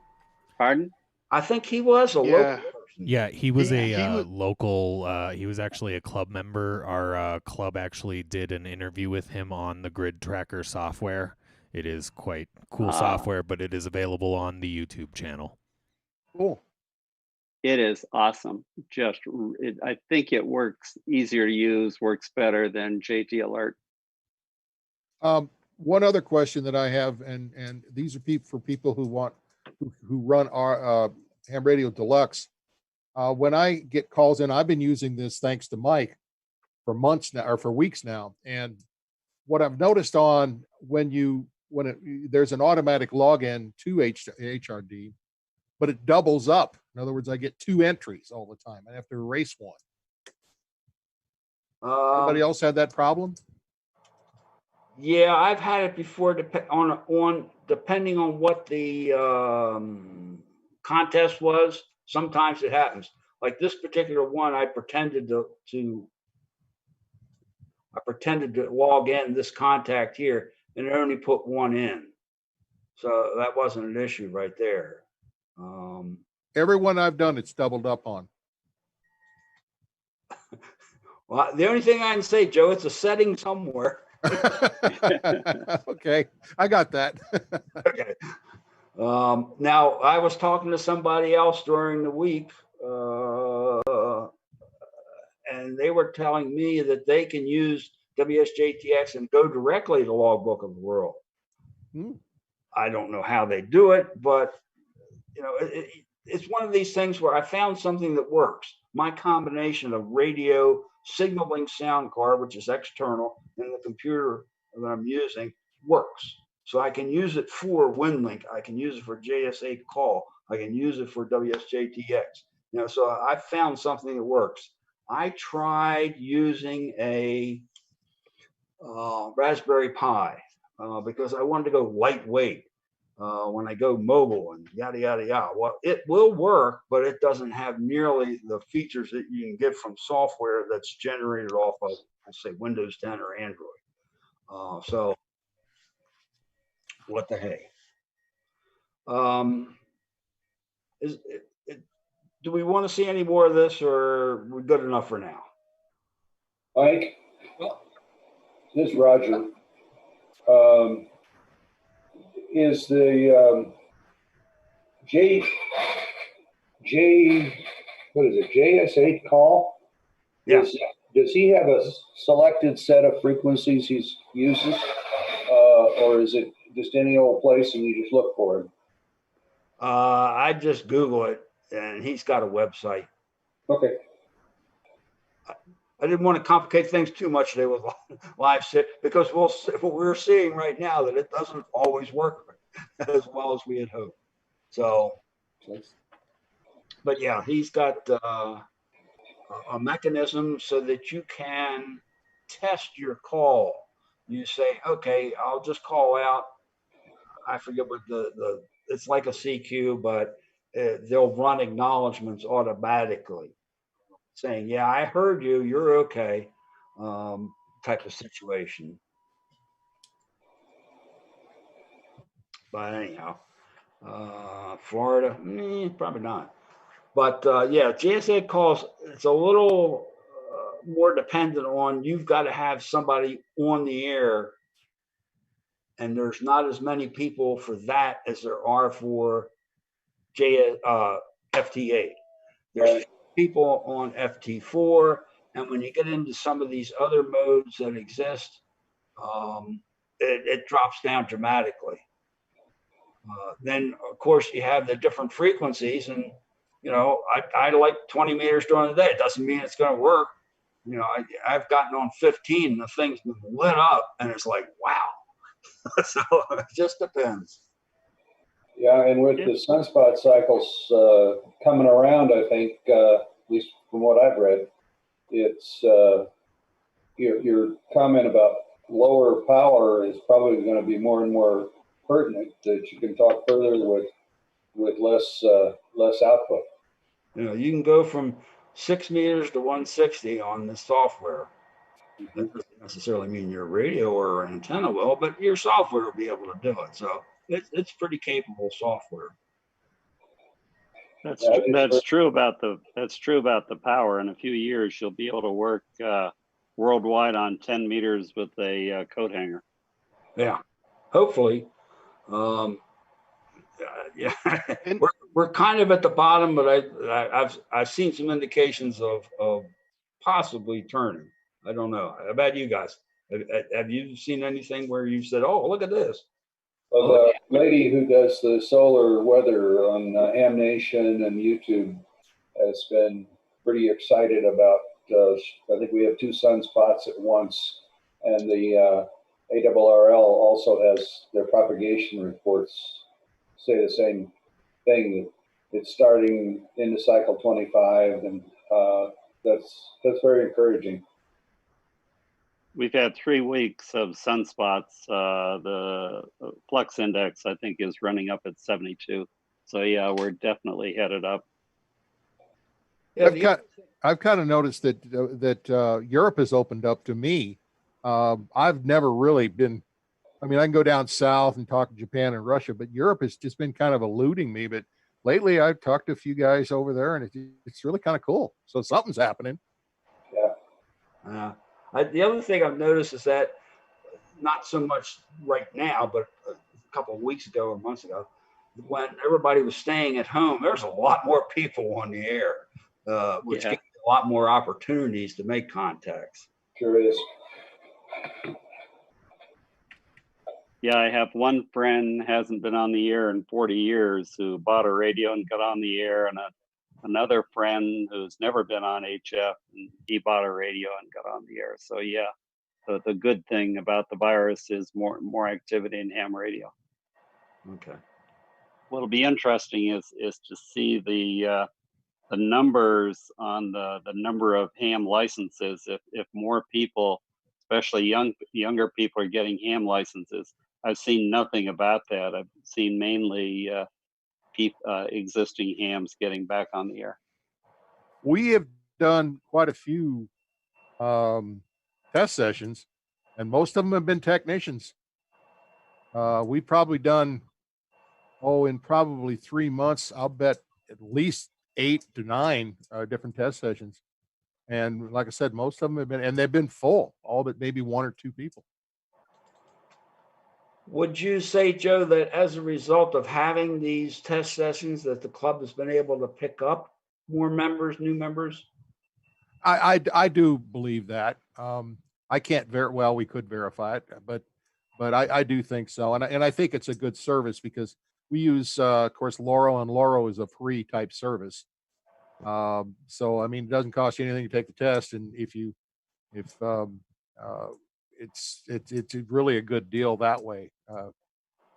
Pardon? I think he was a local person. Yeah, he was local. He was actually a club member. Our club actually did an interview with him on the Grid Tracker software. It is quite cool software, but it is available on the YouTube channel. Cool. It is awesome. I think it works easier to use, works better than JT Alert. One other question that I have, and these are for people who run our Ham Radio Deluxe. When I get calls in, I've been using this thanks to Mike for months now, or for weeks now. And what I've noticed when there's an automatic login to HRD, but it doubles up. In other words, I get two entries all the time. I have to erase one. Anybody else had that problem? Yeah, I've had it before. Depending on what the contest was, sometimes it happens. Like this particular one, I pretended to log in this contact here, and it only put one in, so that wasn't an issue right there. Everyone I've done, it's doubled up on. Well, the only thing I can say, Joe, it's a setting somewhere. Okay, I got that. Okay. Now, I was talking to somebody else during the week, and they were telling me that they can use WSJTX and go directly to Logbook of the World. I don't know how they do it, but it's one of these things where I found something that works. My combination of radio, signaling sound card, which is external, and the computer that I'm using works. So I can use it for WinLink. I can use it for JS8 call. I can use it for WSJTX. So I found something that works. I tried using a Raspberry Pi because I wanted to go lightweight when I go mobile and yada, yada, yada. Well, it will work, but it doesn't have nearly the features that you can get from software that's generated off of, let's say, Windows 10 or Android. So what the hey? Do we want to see any more of this, or we're good enough for now? Mike, this is Roger. Is the what is it, JS8 call? Yeah. Does he have a selected set of frequencies he uses, or is it just any old place and you just look for him? I just Google it, and he's got a website. Okay. I didn't want to complicate things too much today with live sit, because we're seeing right now that it doesn't always work as well as we had hoped. So, but yeah, he's got a mechanism so that you can test your call. You say, okay, I'll just call out. I forget what it's like a CQ, but they'll run acknowledgments automatically saying, yeah, I heard you, you're okay, type of situation. But anyhow, Florida, probably not. But yeah, JSA calls, it's a little more dependent on, you've got to have somebody on the air, and there's not as many people for that as there are for FT8. There's people on FT4, and when you get into some of these other modes that exist, it drops down dramatically. Then, of course, you have the different frequencies, and I like 20 meters during the day. It doesn't mean it's going to work. I've gotten on 15, and the thing's been lit up, and it's like, wow. So it just depends. Yeah, and with the sunspot cycles coming around, I think, at least from what I've read, it's your comment about lower power is probably going to be more and more pertinent, that you can talk further with less output. You can go from 6 meters to 160 on the software. That doesn't necessarily mean your radio or antenna will, but your software will be able to do it. So it's pretty capable software. That's true about the power. In a few years, you'll be able to work worldwide on 10 meters with a coat hanger. Yeah, hopefully. Yeah, we're kind of at the bottom, but I've seen some indications of possibly turning. I don't know. How about you guys? Have you seen anything where you said, "Oh, look at this"? Well, the lady who does the solar weather on Ham Nation and YouTube has been pretty excited about. I think we have 2 sunspots at once, and the ARRL also has their propagation reports say the same thing. That it's starting into cycle 25, and that's very encouraging. We've had 3 weeks of sunspots. The flux index, I think, is running up at 72. So yeah, we're definitely headed up. I've kind of noticed that Europe has opened up to me. I've never really been. I mean, I can go down south and talk to Japan and Russia, but Europe has just been kind of eluding me. But lately, I've talked to a few guys over there, and it's really kind of cool. So something's happening. Yeah. The other thing I've noticed is that, not so much right now, but a couple of weeks ago or months ago, when everybody was staying at home, there's a lot more people on the air, which gives you a lot more opportunities to make contacts. Sure is. Yeah, I have one friend hasn't been on the air in 40 years who bought a radio and got on the air, and another friend who's never been on HF, and he bought a radio and got on the air. So yeah, the good thing about the virus is more activity in ham radio. Okay. What'll be interesting is to see the numbers on the number of ham licenses. If more people, especially younger people, are getting ham licenses. I've seen nothing about that. I've seen mainly existing hams getting back on the air. We have done quite a few test sessions, and most of them have been technicians. We've probably done, in probably 3 months, I'll bet at least 8 to 9 different test sessions. And like I said, most of them have been, and they've been full, all but maybe 1 or 2 people. Would you say, Joe, that as a result of having these test sessions that the club has been able to pick up more members, new members? I do believe that. I can't we could verify it, but I do think so. And I think it's a good service because we use, of course, Loro, and Loro is a free type service. So, I mean, it doesn't cost you anything to take the test. And it's really a good deal that way.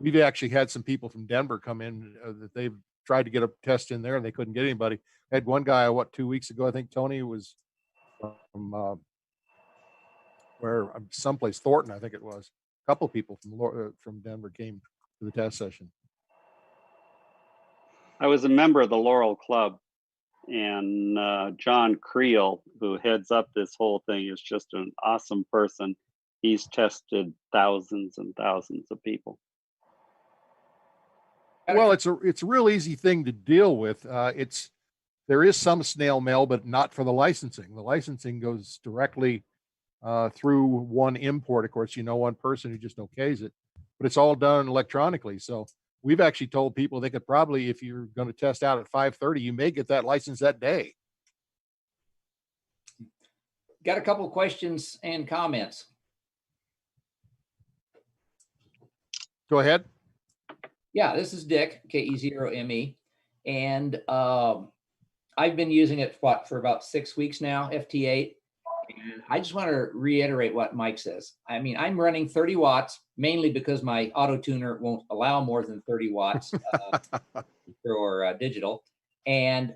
We've actually had some people from Denver come in that they've tried to get a test in there and they couldn't get anybody. I had one guy, 2 weeks ago, I think Tony was from someplace Thornton, I think it was. A couple of people from Denver came to the test session. I was a member of the Laurel Club, and John Creel, who heads up this whole thing, is just an awesome person. He's tested thousands and thousands of people. Well, it's a real easy thing to deal with. There is some snail mail, but not for the licensing. The licensing goes directly through one import. Of course, one person who just okays it, but it's all done electronically. So we've actually told people they could probably, if you're going to test out at 5:30, you may get that license that day. Got a couple of questions and comments. Go ahead. Yeah, this is Dick, KE0ME. And I've been using it for about 6 weeks now, FT8. And I just want to reiterate what Mike says. I mean, I'm running 30 watts, mainly because my auto tuner won't allow more than 30 watts for digital. And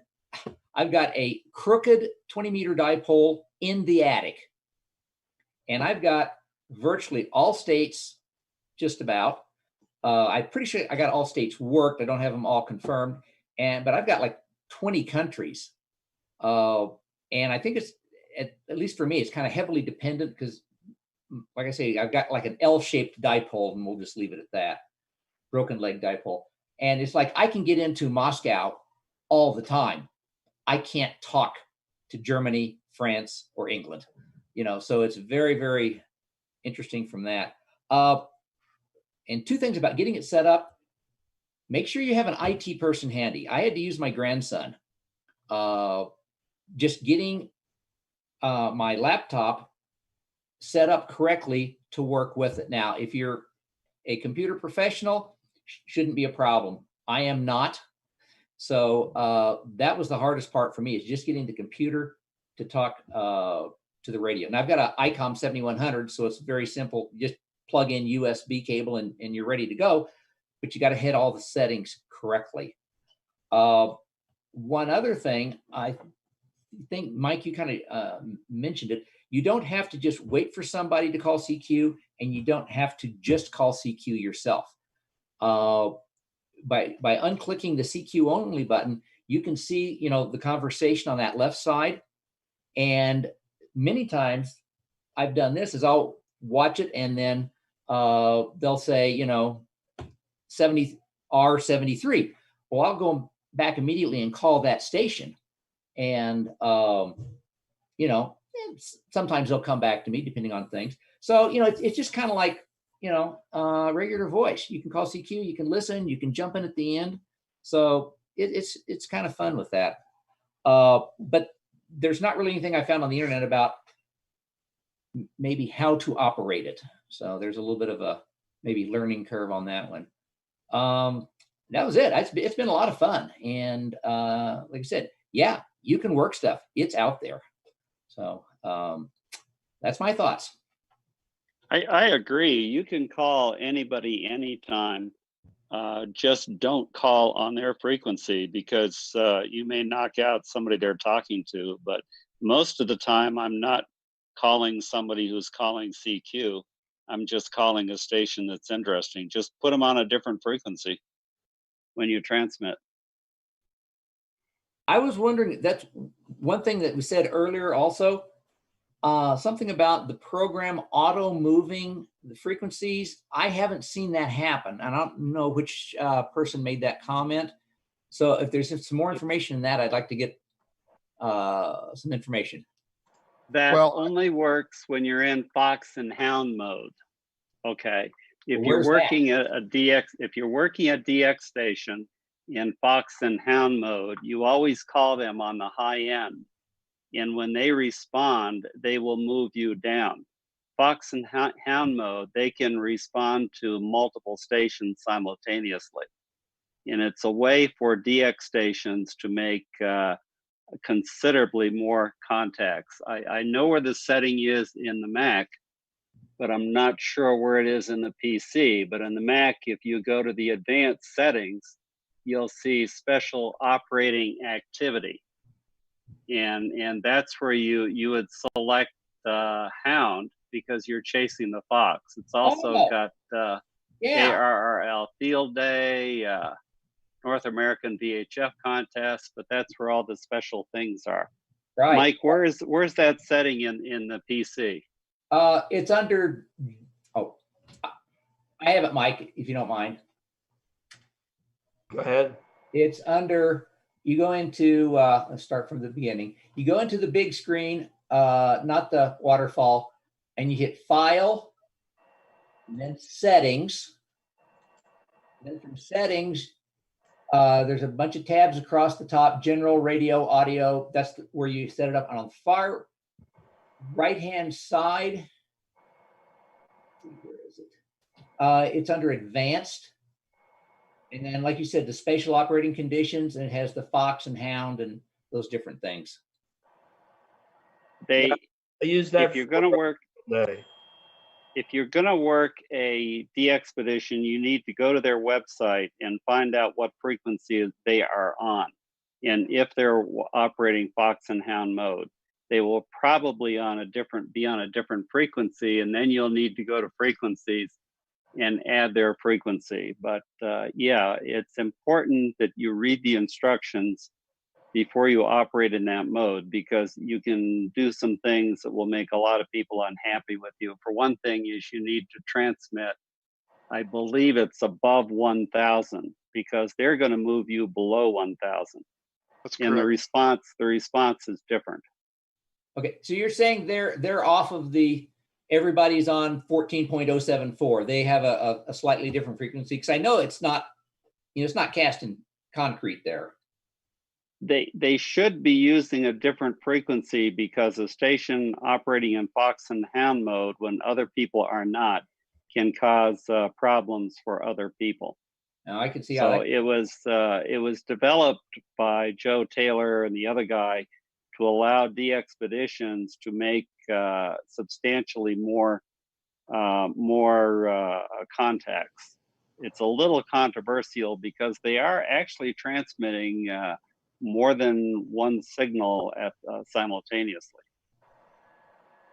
I've got a crooked 20-meter dipole in the attic. And I've got virtually all states, just about. I'm pretty sure I got all states worked. I don't have them all confirmed. But I've got like 20 countries. And I think it's, at least for me, it's kind of heavily dependent because, like I say, I've got like an L-shaped dipole, and we'll just leave it at that, broken leg dipole. And it's like I can get into Moscow all the time. I can't talk to Germany, France, or England, so it's very, very interesting from that. And 2 things about getting it set up. Make sure you have an IT person handy. I had to use my grandson. Just getting my laptop set up correctly to work with it. Now, if you're a computer professional, shouldn't be a problem. I am not. So that was the hardest part for me, is just getting the computer to talk to the radio. And I've got an ICOM 7100, so it's very simple. Just plug in USB cable and you're ready to go, but you got to hit all the settings correctly. One other thing, I think, Mike, you kind of mentioned it. You don't have to just wait for somebody to call CQ, and you don't have to just call CQ yourself. By unclicking the CQ only button, you can see, the conversation on that left side. And many times I've done this is I'll watch it, and then they'll say, 70 R73. Well, I'll go back immediately and call that station. And, sometimes they'll come back to me depending on things. So, it's just kind of like, regular voice. You can call CQ, you can listen, you can jump in at the end. So it's kind of fun with that. But there's not really anything I found on the internet about maybe how to operate it. So there's a little bit of a maybe learning curve on that one. That was it. It's been a lot of fun. And like I said, yeah, you can work stuff. It's out there. So that's my thoughts. I agree. You can call anybody anytime. Just don't call on their frequency because you may knock out somebody they're talking to. But most of the time, I'm not calling somebody who's calling CQ. I'm just calling a station that's interesting. Just put them on a different frequency when you transmit. I was wondering, that's one thing that we said earlier also, something about the program auto moving the frequencies. I haven't seen that happen. I don't know which person made that comment. So if there's some more information in that, I'd like to get some information. That only works when you're in fox and hound mode. Okay. If you're working a DX, if you're working a DX station in fox and hound mode, you always call them on the high end. And when they respond, they will move you down. Fox and hound mode, they can respond to multiple stations simultaneously. And it's a way for DX stations to make considerably more contacts. I know where the setting is in the Mac, but I'm not sure where it is in the PC. But in the Mac, if you go to the advanced settings, you'll see special operating activity. And that's where you would select hound because you're chasing the fox. It's also got ARRL Field Day, North American VHF contest, but that's where all the special things are. Right. Mike, where's that setting in the PC? It's under, I have it, Mike, if you don't mind. Go ahead. It's under, you go into, let's start from the beginning. You go into the big screen, not the waterfall, and you hit File, and then Settings. And then from Settings, there's a bunch of tabs across the top, General, Radio, Audio. That's where you set it up. And on the far right-hand side, where is it? It's under Advanced. And then, like you said, the spatial operating conditions, and it has the fox and hound and those different things. I use that if you're going to work a DXpedition, you need to go to their website and find out what frequency they are on. And if they're operating fox and hound mode, they will probably be on a different frequency, and then you'll need to go to frequencies and add their frequency. But yeah, it's important that you read the instructions before you operate in that mode, because you can do some things that will make a lot of people unhappy with you. For one thing is you need to transmit, I believe it's above 1,000, because they're going to move you below 1,000. That's and correct. the response is different. Okay, so you're saying they're off of the, everybody's on 14.074. They have a slightly different frequency, because I know it's not, it's not cast in concrete there. They should be using a different frequency, because a station operating in fox and hound mode when other people are not can cause problems for other people. Now I can see how it was developed by Joe Taylor and the other guy to allow DXpeditions to make substantially more contacts. It's a little controversial because they are actually transmitting more than one signal simultaneously.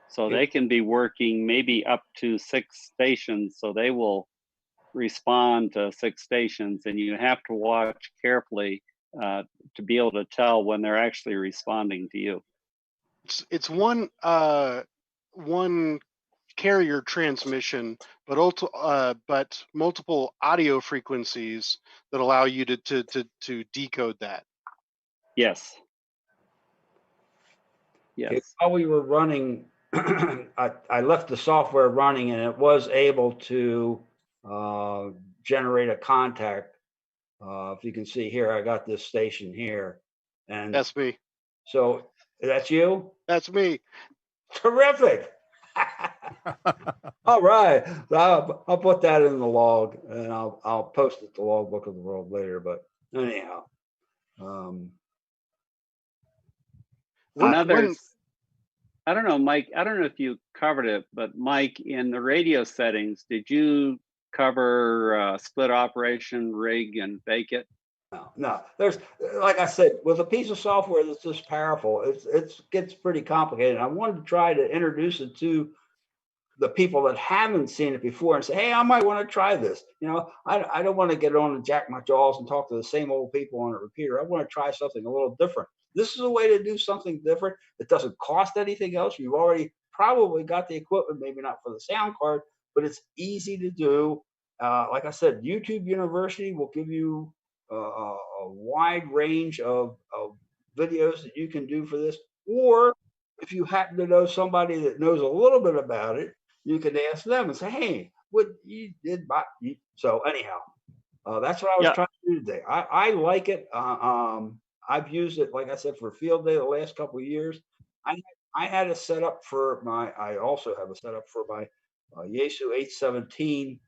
So they can be working maybe up to 6 stations, so they will respond to 6 stations, and you have to watch carefully to be able to tell when they're actually responding to you. It's one carrier transmission, but multiple audio frequencies that allow you to decode that. Yes. While we were running, I left the software running, and it was able to generate a contact. If you can see here, I got this station here, and that's me. So that's you? That's me. Terrific. All right. I'll put that in the log, and I'll post it to Logbook of the World later. But anyhow, I don't know, Mike, I don't know if you covered it, but Mike, in the radio settings, did you cover split operation, rig, and bake it? No, there's, like I said, with a piece of software that's this powerful, it gets pretty complicated. I wanted to try to introduce it to the people that haven't seen it before and say, hey, I might want to try this. You know, I don't want to get on and jack my jaws and talk to the same old people on a repeater. I want to try something a little different. This is a way to do something different. It doesn't cost anything else. You've already probably got the equipment, maybe not for the sound card, but it's easy to do. Like I said, YouTube University will give you a wide range of videos that you can do for this. Or if you happen to know somebody that knows a little bit about it, you can ask them and say, hey, what you did. So anyhow, that's what I was trying to do today. I like it. I've used it, like I said, for field day the last couple of years. I had a setup for I also have a setup for my Yaesu 817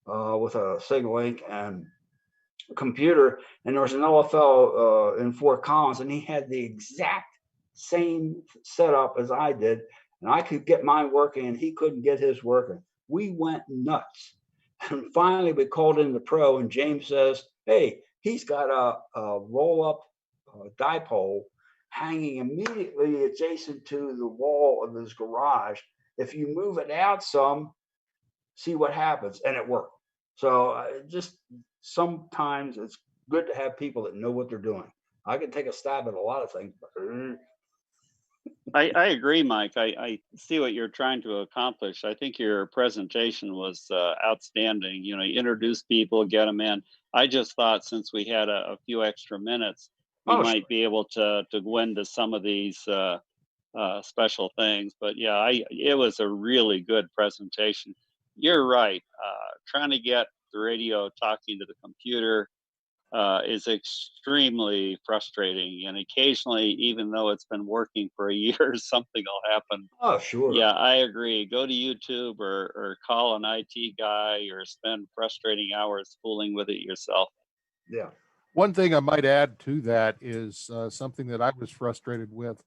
with a SigLink and computer, and there was another fellow in Fort Collins, and he had the exact same setup as I did, and I could get mine working, and he couldn't get his working. We went nuts, and finally we called in the pro, and James says, "Hey, he's got a roll-up dipole hanging immediately adjacent to the wall of his garage. If you move it out some, see what happens," and it worked. So just sometimes it's good to have people that know what they're doing. I can take a stab at a lot of things, but I agree, Mike. I see what you're trying to accomplish. I think your presentation was outstanding. You know, you introduce people, get them in. I just thought since we had a few extra minutes, we might be able to go into some of these special things. But yeah, it was a really good presentation. You're right. Trying to get the radio talking to the computer is extremely frustrating. And occasionally, even though it's been working for a year, something will happen. Oh, sure. Yeah, I agree. Go to YouTube or call an IT guy or spend frustrating hours fooling with it yourself. Yeah. One thing I might add to that is something that I was frustrated with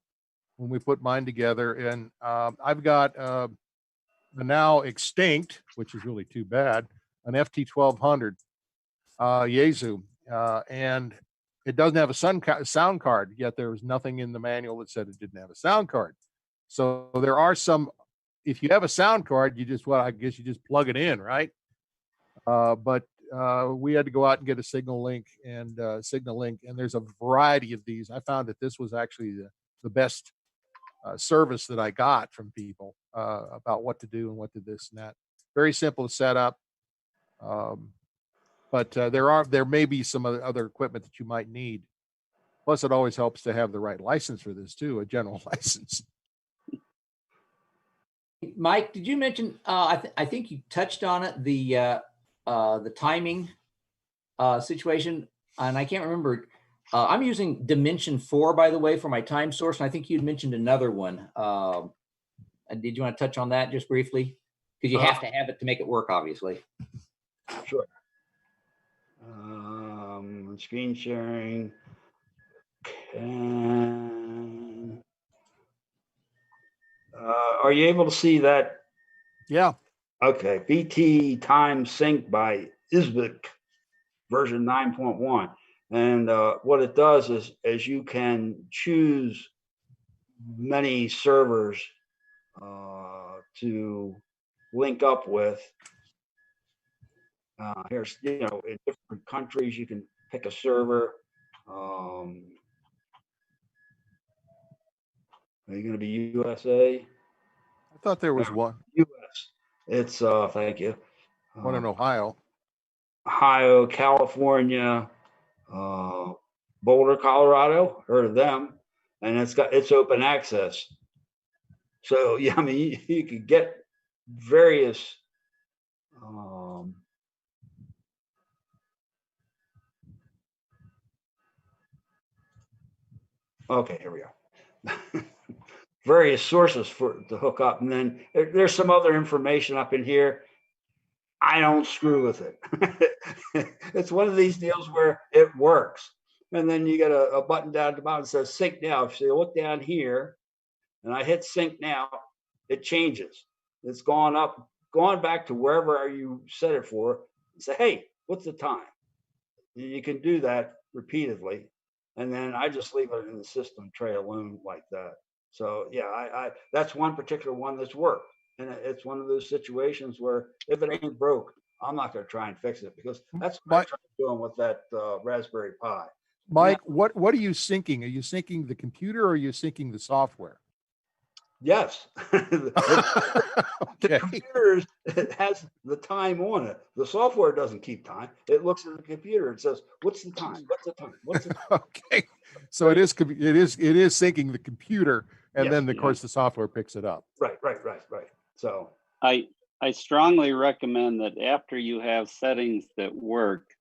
when we put mine together. And I've got the now extinct, which is really too bad, an FT1200 Yaesu. And it doesn't have a sound card, yet there was nothing in the manual that said it didn't have a sound card. So there are some, if you have a sound card, you just, well, I guess you just plug it in, right? But we had to go out and get a signal link, and there's a variety of these. I found that this was actually the best service that I got from people about what to do and what to this and that. Very simple to set up. But there may be some other equipment that you might need. Plus, it always helps to have the right license for this too, a general license. Mike, did you mention? I think you touched on it, the timing situation, and I can't remember. I'm using Dimension 4, by the way, for my time source, and I think you'd mentioned another one. Did you want to touch on that just briefly? Because you have to have it to make it work, obviously. Sure. Screen sharing. Are you able to see that? Yeah. Okay. BT Time Sync by Isbik, version 9.1. And what it does is you can choose many servers to link up with. Here's, in different countries, you can pick a server. Are you going to be USA? I thought there was one. US. It's thank you. One in Ohio. Ohio, California, Boulder, Colorado. Heard of them? And it's open access. So yeah, I mean you could get various. Okay, here we go. Various sources to hook up, and then there's some other information up in here. I don't screw with it. It's one of these deals where it works, and then you get a button down at the bottom that says sync now. So you look down here, and I hit sync now, it changes. It's gone back to wherever you set it for. Say, hey, what's the time? You can do that repeatedly, and then I just leave it in the system tray alone like that. So yeah, I that's one particular one that's worked, and it's one of those situations where if it ain't broke, I'm not going to try and fix it, because that's what I tried doing with that Raspberry Pi. Mike, what are you syncing? Are you syncing the computer or are you syncing the software? Yes. The computer has the time on it. The software doesn't keep time. It looks at the computer and says, "What's the time? What's the time? What's the time?" Okay, so it is syncing the computer, and Yes. then of course the software picks it up. Right. So I strongly recommend that after you have settings that work,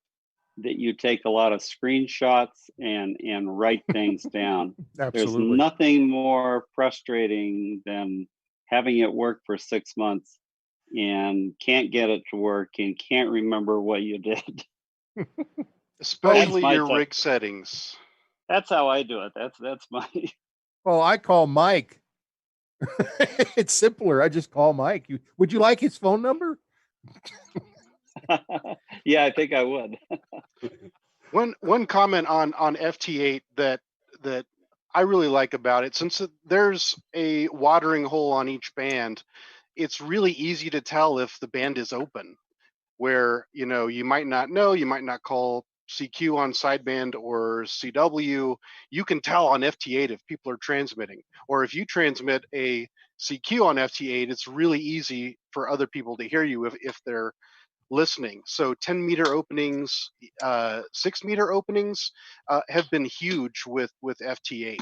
that you take a lot of screenshots and write things down. Absolutely. There's nothing more frustrating than having it work for 6 months and can't get it to work and can't remember what you did. Especially my your type. rig settings. That's how I do it. That's my. Well, I call Mike. It's simpler. I just call Mike. Would you like his phone number? Yeah, I think I would. One comment on FT8 that I really like about it, since there's a watering hole on each band, it's really easy to tell if the band is open, where you might not call CQ on sideband or CW. You can tell on FT8 if people are transmitting, or if you transmit a CQ on FT8, it's really easy for other people to hear you if they're listening. So 10-meter openings, 6-meter openings have been huge with FT8.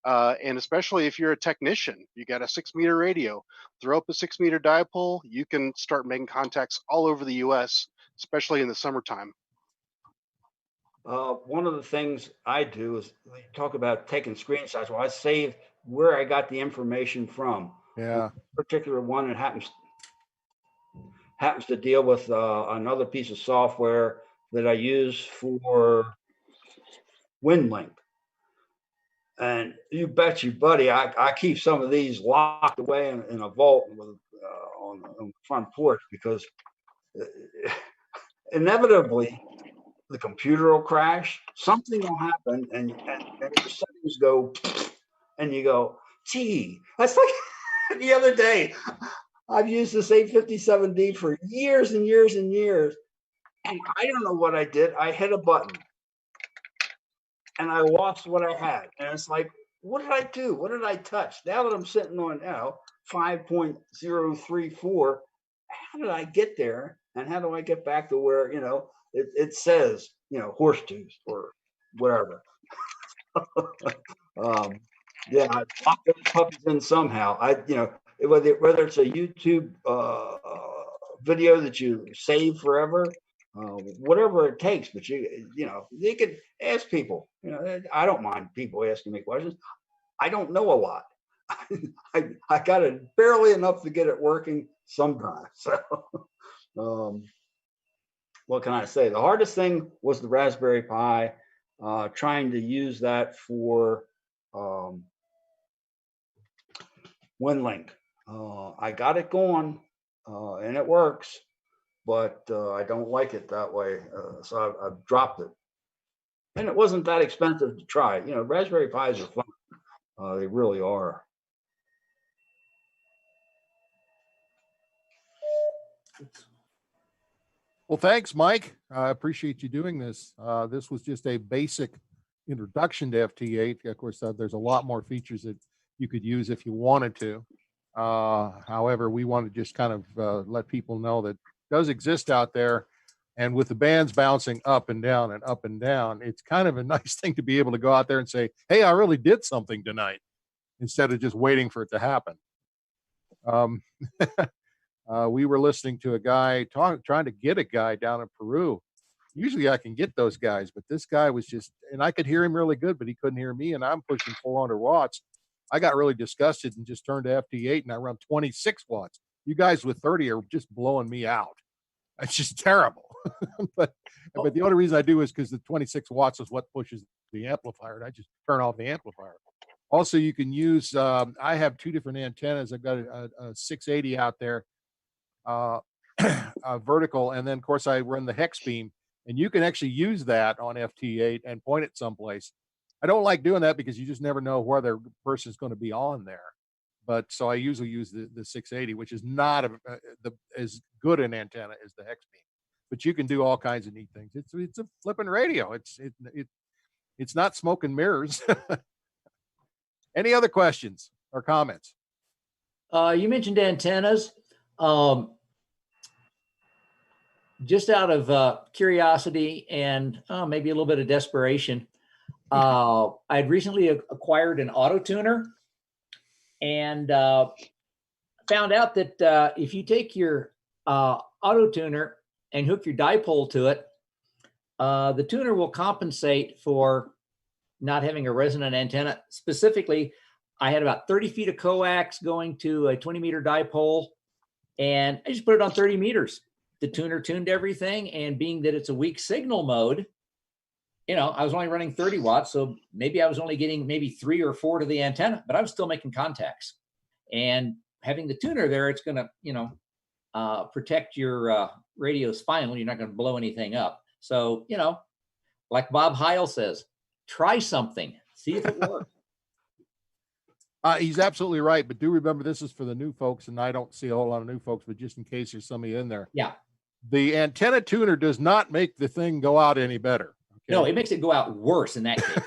And especially if you're a technician, you got a 6-meter radio, throw up a 6-meter dipole, you can start making contacts all over the US, especially in the summertime. One of the things I do is talk about taking screenshots. Well, I save where I got the information from. Yeah. Particular one that happens to deal with another piece of software that I use for WinLink. And you bet you, buddy, I keep some of these locked away in a vault on the front porch, because inevitably the computer will crash, something will happen, and your settings go, and you go, gee, that's like the other day. I've used this 857D for years and years and years, and I don't know what I did. I hit a button, and I lost what I had. And it's like, what did I do? What did I touch? Now that I'm sitting on 5.034, how did I get there? And how do I get back to where, it says, horse tooth or whatever. Yeah, I pop those puppies in somehow. Whether it's a YouTube video that you save forever, whatever it takes, but you could ask people. I don't mind people asking me questions. I don't know a lot. I got it barely enough to get it working sometimes. So, what can I say? The hardest thing was the Raspberry Pi. Trying to use that for WinLink. I got it going, and it works, but I don't like it that way, so I've dropped it. And it wasn't that expensive to try. Raspberry Pis are fun. They really are. Well, thanks, Mike. I appreciate you doing this. This was just a basic introduction to FT8. Of course, there's a lot more features that you could use if you wanted to. However, we want to just kind of let people know that it does exist out there. And with the bands bouncing up and down and up and down, it's kind of a nice thing to be able to go out there and say, hey, I really did something tonight, instead of just waiting for it to happen. We were listening to a guy trying to get a guy down in Peru. Usually I can get those guys, but this guy was just, and I could hear him really good, but he couldn't hear me, and I'm pushing 400 watts. I got really disgusted and just turned to FT8, and I run 26 watts. You guys with 30 are just blowing me out. It's just terrible. but the only reason I do is because the 26 watts is what pushes the amplifier, and I just turn off the amplifier. Also, you can use, I have two different antennas. I've got a 680 out there, vertical. And then of course I run the hex beam, and you can actually use that on FT8 and point it someplace. I don't like doing that because you just never know where the person's going to be on there. But so I usually use the 680, which is not as good an antenna as the hex beam, but you can do all kinds of neat things. It's a flipping radio. It's not smoke and mirrors. Any other questions or comments? You mentioned antennas. Just out of curiosity and maybe a little bit of desperation, I'd recently acquired an auto tuner, and found out that if you take your auto tuner and hook your dipole to it, the tuner will compensate for not having a resonant antenna. Specifically, I had about 30 feet of coax going to a 20-meter dipole, and I just put it on 30 meters. The tuner tuned everything, and being that it's a weak signal mode, I was only running 30 watts, so maybe I was only getting maybe 3 or 4 to the antenna, but I was still making contacts. And having the tuner there, it's going to, protect your radio spinal. You're not going to blow anything up. So, like Bob Heil says, try something, see if it works. He's absolutely right, but do remember this is for the new folks, and I don't see a whole lot of new folks, but just in case there's somebody in there. Yeah. The antenna tuner does not make the thing go out any better. Okay? No, it makes it go out worse in that case.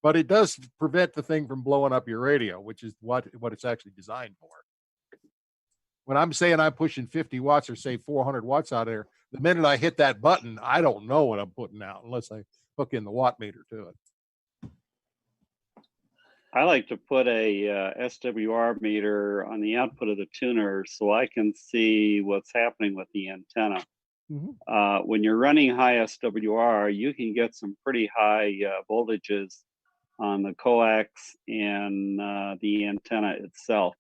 But it does prevent the thing from blowing up your radio, which is what it's actually designed for. When I'm saying I'm pushing 50 watts or say 400 watts out of there, the minute I hit that button, I don't know what I'm putting out unless I hook in the watt meter to it. I like to put a SWR meter on the output of the tuner so I can see what's happening with the antenna. Mm-hmm. When you're running high SWR, you can get some pretty high voltages on the coax and the antenna itself,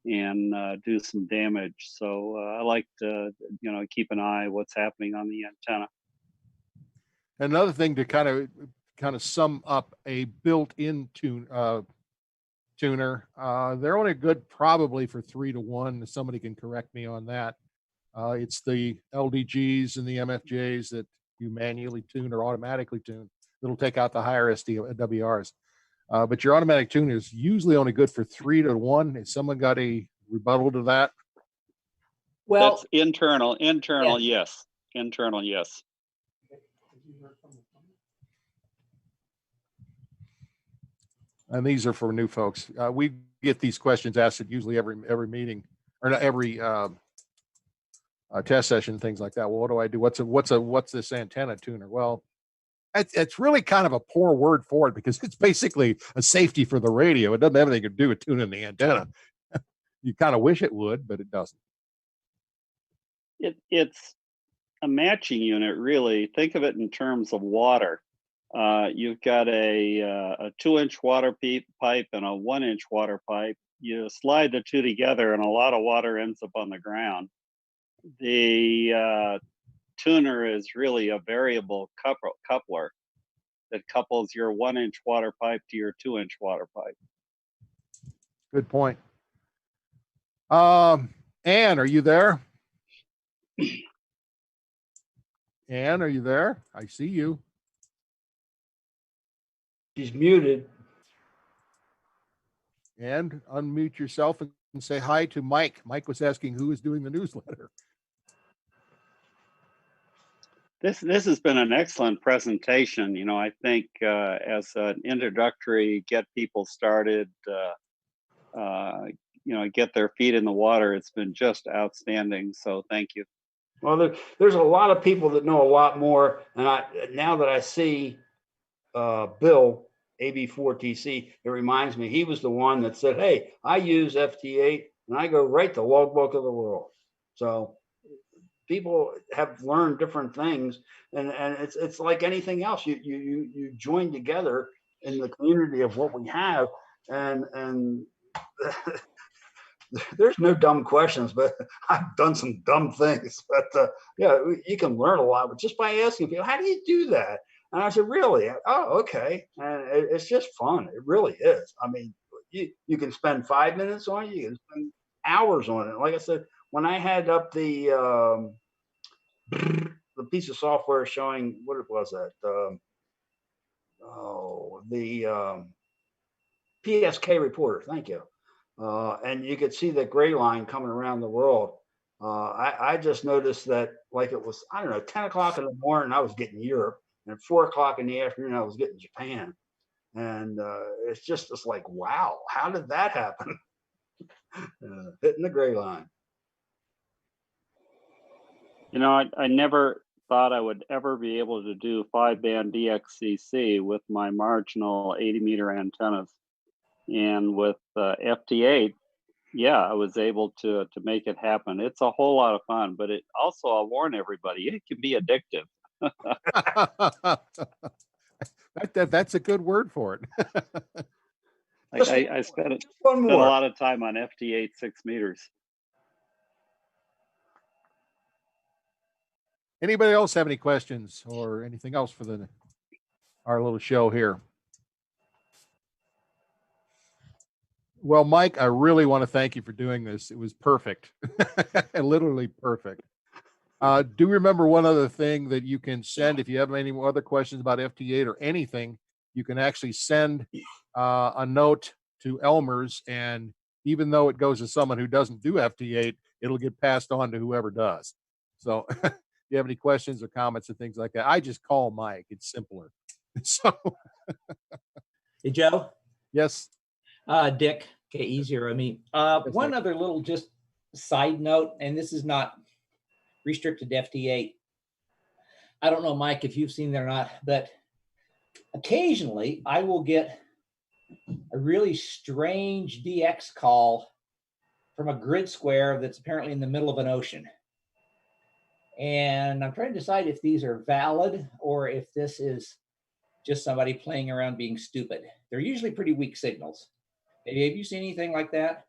and do some damage. So I like to, keep an eye what's happening on the antenna. Another thing to kind of sum up a built-in tuner, they're only good probably for 3 to 1. Somebody can correct me on that. It's the LDGs and the MFJs that you manually tune or automatically tune. It'll take out the higher SWRs. But your automatic tuner is usually only good for 3 to 1. Has someone got a rebuttal to that? Well, that's internal. Yeah. Yes. Internal, yes. And these are for new folks. We get these questions asked at usually every meeting, or not every test session, things like that. Well, what do I do? What's this antenna tuner? Well, it's really kind of a poor word for it because it's basically a safety for the radio. It doesn't have anything to do with tuning the antenna. You kind of wish it would, but it doesn't. It's a matching unit, really. Think of it in terms of water. You've got a 2-inch water pipe and a 1-inch water pipe. You slide the two together, and a lot of water ends up on the ground. The tuner is really a variable coupler that couples your 1-inch water pipe to your 2-inch water pipe. Good point. Ann, are you there? Ann, are you there? I see you. She's muted. And unmute yourself and say hi to Mike. Mike was asking who is doing the newsletter. This has been an excellent presentation. I think as an introductory, get people started, get their feet in the water. It's been just outstanding. So thank you. Well, there's a lot of people that know a lot more. And now that I see Bill, AB4TC, it reminds me, he was the one that said, hey, I use FT8 and I go right to Logbook of the World. So people have learned different things, and it's like anything else. You join together in the community of what we have, and there's no dumb questions, but I've done some dumb things. But yeah, you can learn a lot just by asking people, how do you do that? And I said, really? Oh, okay. And it's just fun. It really is. I mean, you can spend 5 minutes on it. You can spend hours on it. Like I said, when I had up the piece of software showing, what was that? The PSK reporter. Thank you. And you could see the gray line coming around the world. I just noticed that, like, it was, I don't know, 10 o'clock in the morning, I was getting Europe, and 4 o'clock in the afternoon, I was getting Japan. And it's like, wow, how did that happen? Hitting the gray line. You know, I never thought I would ever be able to do 5-band DXCC with my marginal 80-meter antennas. And with FT8, yeah, I was able to make it happen. It's a whole lot of fun, but it also, I'll warn everybody, it can be addictive. That's a good word for it. I spent a lot of time on FT8 6 meters. Anybody else have any questions or anything else for our little show here? Well, Mike, I really want to thank you for doing this. It was perfect. Literally perfect. Do remember one other thing that you can send if you have any other questions about FT8 or anything. You can actually send a note to Elmer's, and even though it goes to someone who doesn't do FT8, it'll get passed on to whoever does. So if you have any questions or comments and things like that, I just call Mike. It's simpler. So Hey, Joe. Yes. Dick, KE0. I mean, one other little just side note, and this is not restricted to FT8. I don't know, Mike, if you've seen that or not, but occasionally I will get a really strange DX call from a grid square that's apparently in the middle of an ocean. And I'm trying to decide if these are valid or if this is just somebody playing around being stupid. They're usually pretty weak signals. Have you seen anything like that?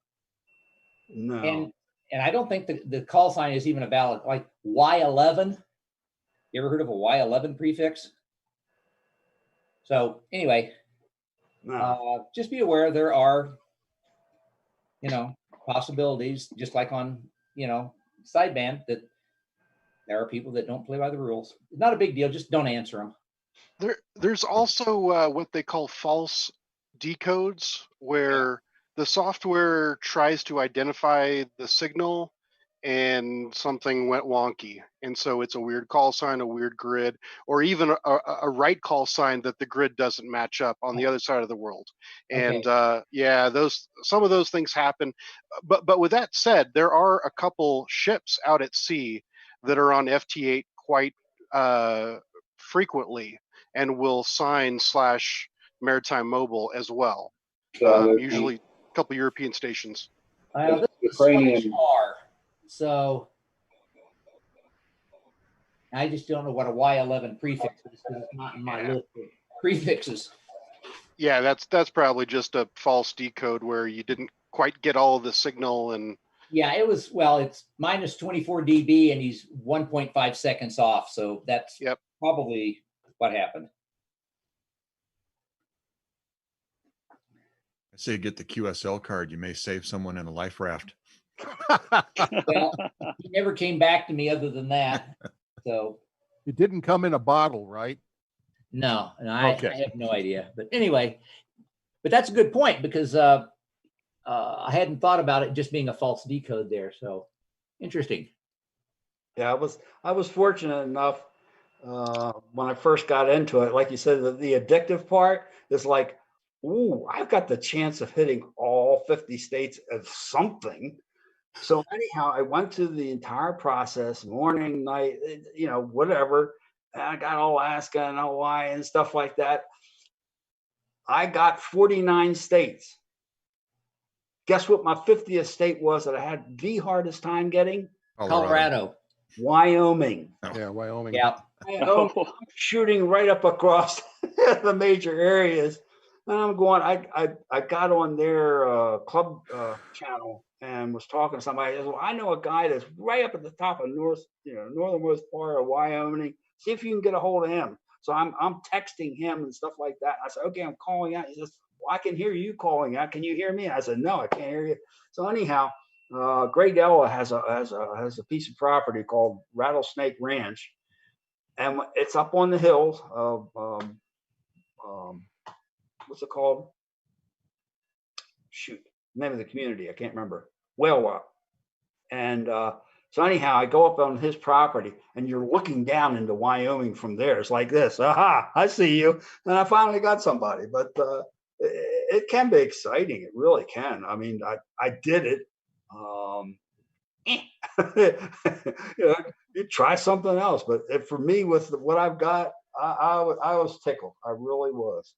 No. And I don't think the call sign is even a valid, like Y11. You ever heard of a Y11 prefix? So anyway, just be aware there are, possibilities, just like on, sideband, that there are people that don't play by the rules. It's not a big deal. Just don't answer them. There's also what they call false decodes, where the software tries to identify the signal and something went wonky. And so it's a weird call sign, a weird grid, or even a right call sign that the grid doesn't match up on the other side of the world. And some of those things happen. But with that said, there are a couple ships out at sea that are on FT8 quite frequently and will sign /Maritime Mobile as well. Usually a couple European stations. This is Swedish R, so I just don't know what a Y11 prefix is because it's not in my list of prefixes. Yeah, that's probably just a false decode where you didn't quite get all of the signal. And yeah, it's minus 24 dB and he's 1.5 seconds off, so that's probably what happened. I say get the QSL card. You may save someone in a life raft. Well, he never came back to me other than that. So it didn't come in a bottle, right? No, and I have no idea. But anyway, but that's a good point because I hadn't thought about it just being a false decode there. So interesting. Yeah, I was fortunate enough when I first got into it. Like you said, the addictive part is like, ooh, I've got the chance of hitting all 50 states of something. So anyhow, I went through the entire process, morning, night, whatever. And I got Alaska and Hawaii and stuff like that. I got 49 states. Guess what my 50th state was that I had the hardest time getting? Colorado. Wyoming. Yeah, Wyoming. Yeah. Shooting right up across the major areas. And I'm going, I got on their club channel and was talking to somebody. I said, well, I know a guy that's right up at the top of northernmost part of Wyoming. See if you can get a hold of him. So I'm texting him and stuff like that. I said, okay, I'm calling out. He says, well, I can hear you calling out. Can you hear me? I said, no, I can't hear you. So anyhow, Greg Ella has a piece of property called Rattlesnake Ranch, and it's up on the hills of what's it called? Shoot, name of the community, I can't remember. Whale Rock. And so anyhow, I go up on his property, and you're looking down into Wyoming from there. It's like this. Aha, I see you. And I finally got somebody. But it can be exciting. It really can. I mean, I did it. You try something else. But for me, with what I've got, I was tickled. I really was.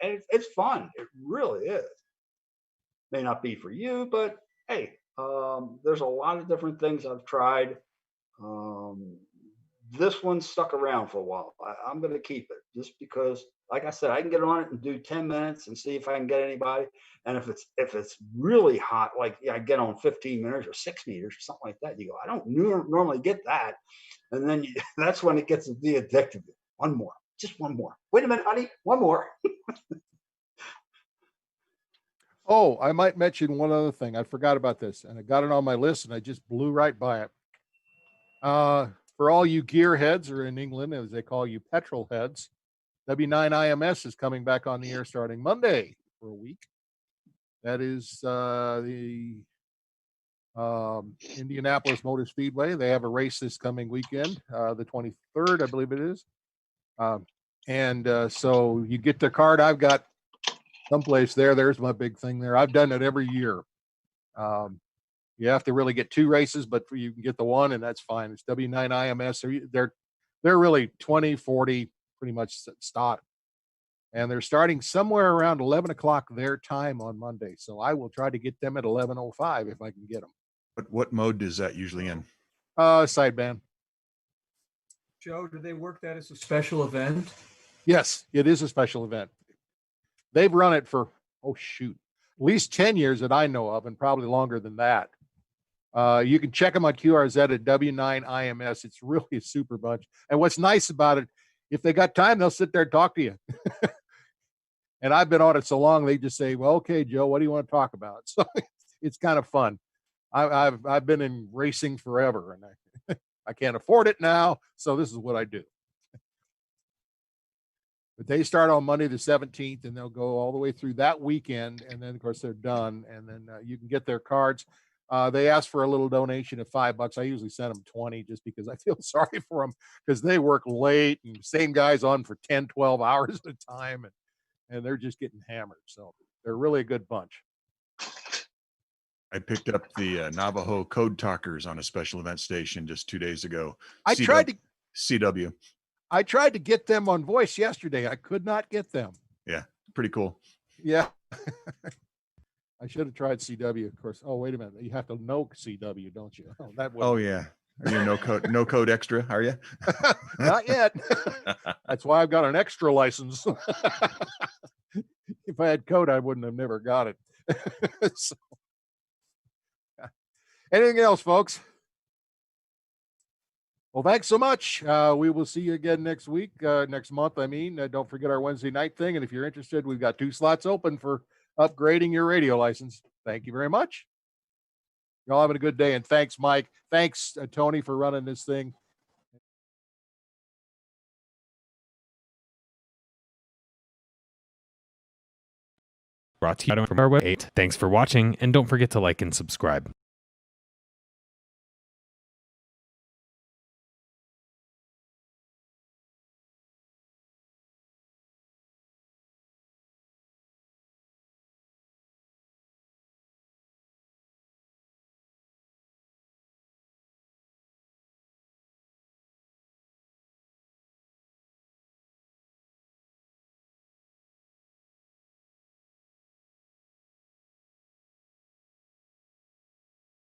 And it's fun. It really is. May not be for you, but hey, there's a lot of different things I've tried. This one stuck around for a while. I'm going to keep it just because, like I said, I can get on it and do 10 minutes and see if I can get anybody. And if it's really hot, like I get on 15 meters or 6 meters or something like that, you go, I don't normally get that. And then that's when it gets to be addictive. One more, just one more. Wait a minute, honey, one more. Oh, I might mention one other thing. I forgot about this, and I got it on my list, and I just blew right by it. For all you gearheads, or in England, as they call you, petrol heads, W9IMS is coming back on the air starting Monday for a week. That is the Indianapolis Motor Speedway. They have a race this coming weekend, the 23rd, I believe it is. So you get the card. I've got someplace there. There's my big thing there. I've done it every year. You have to really get 2 races, but you can get the one, and that's fine. It's W9IMS. They're really 20, 40, pretty much start. And they're starting somewhere around 11 o'clock their time on Monday. So I will try to get them at 11:05 if I can get them. But what mode is that usually in? Sideband. Joe, do they work that as a special event? Yes, it is a special event. They've run it for, at least 10 years that I know of, and probably longer than that. You can check them on QRZ at W9IMS. It's really a super bunch. And what's nice about it, if they got time, they'll sit there and talk to you. And I've been on it so long, they just say, well, okay, Joe, what do you want to talk about? So it's kind of fun. I've been in racing forever, and I can't afford it now, so this is what I do. But they start on Monday the 17th, and they'll go all the way through that weekend, and then, of course, they're done, and then you can get their cards. They ask for a little donation of $5. I usually send them 20 just because I feel sorry for them, because they work late, and same guys on for 10, 12 hours at a time, and they're just getting hammered. So they're really a good bunch. I picked up the Navajo Code Talkers on a special event station just 2 days ago. CW. I tried to get them on voice yesterday. I could not get them. Yeah, pretty cool. Yeah. I should have tried CW, of course. Oh, wait a minute. You have to know CW, don't you? Oh yeah. Are you no code extra? Are you? Not yet. That's why I've got an extra license. If I had code, I wouldn't have never got it. So, anything else, folks? Well, thanks so much. We will see you again next week, next month. I mean, don't forget our Wednesday night thing. And if you're interested, we've got 2 slots open for upgrading your radio license. Thank you very much. Y'all having a good day. And thanks, Mike. Thanks, Tony, for running this thing. Brought to you from our web 8. Thanks for watching, and don't forget to like and subscribe.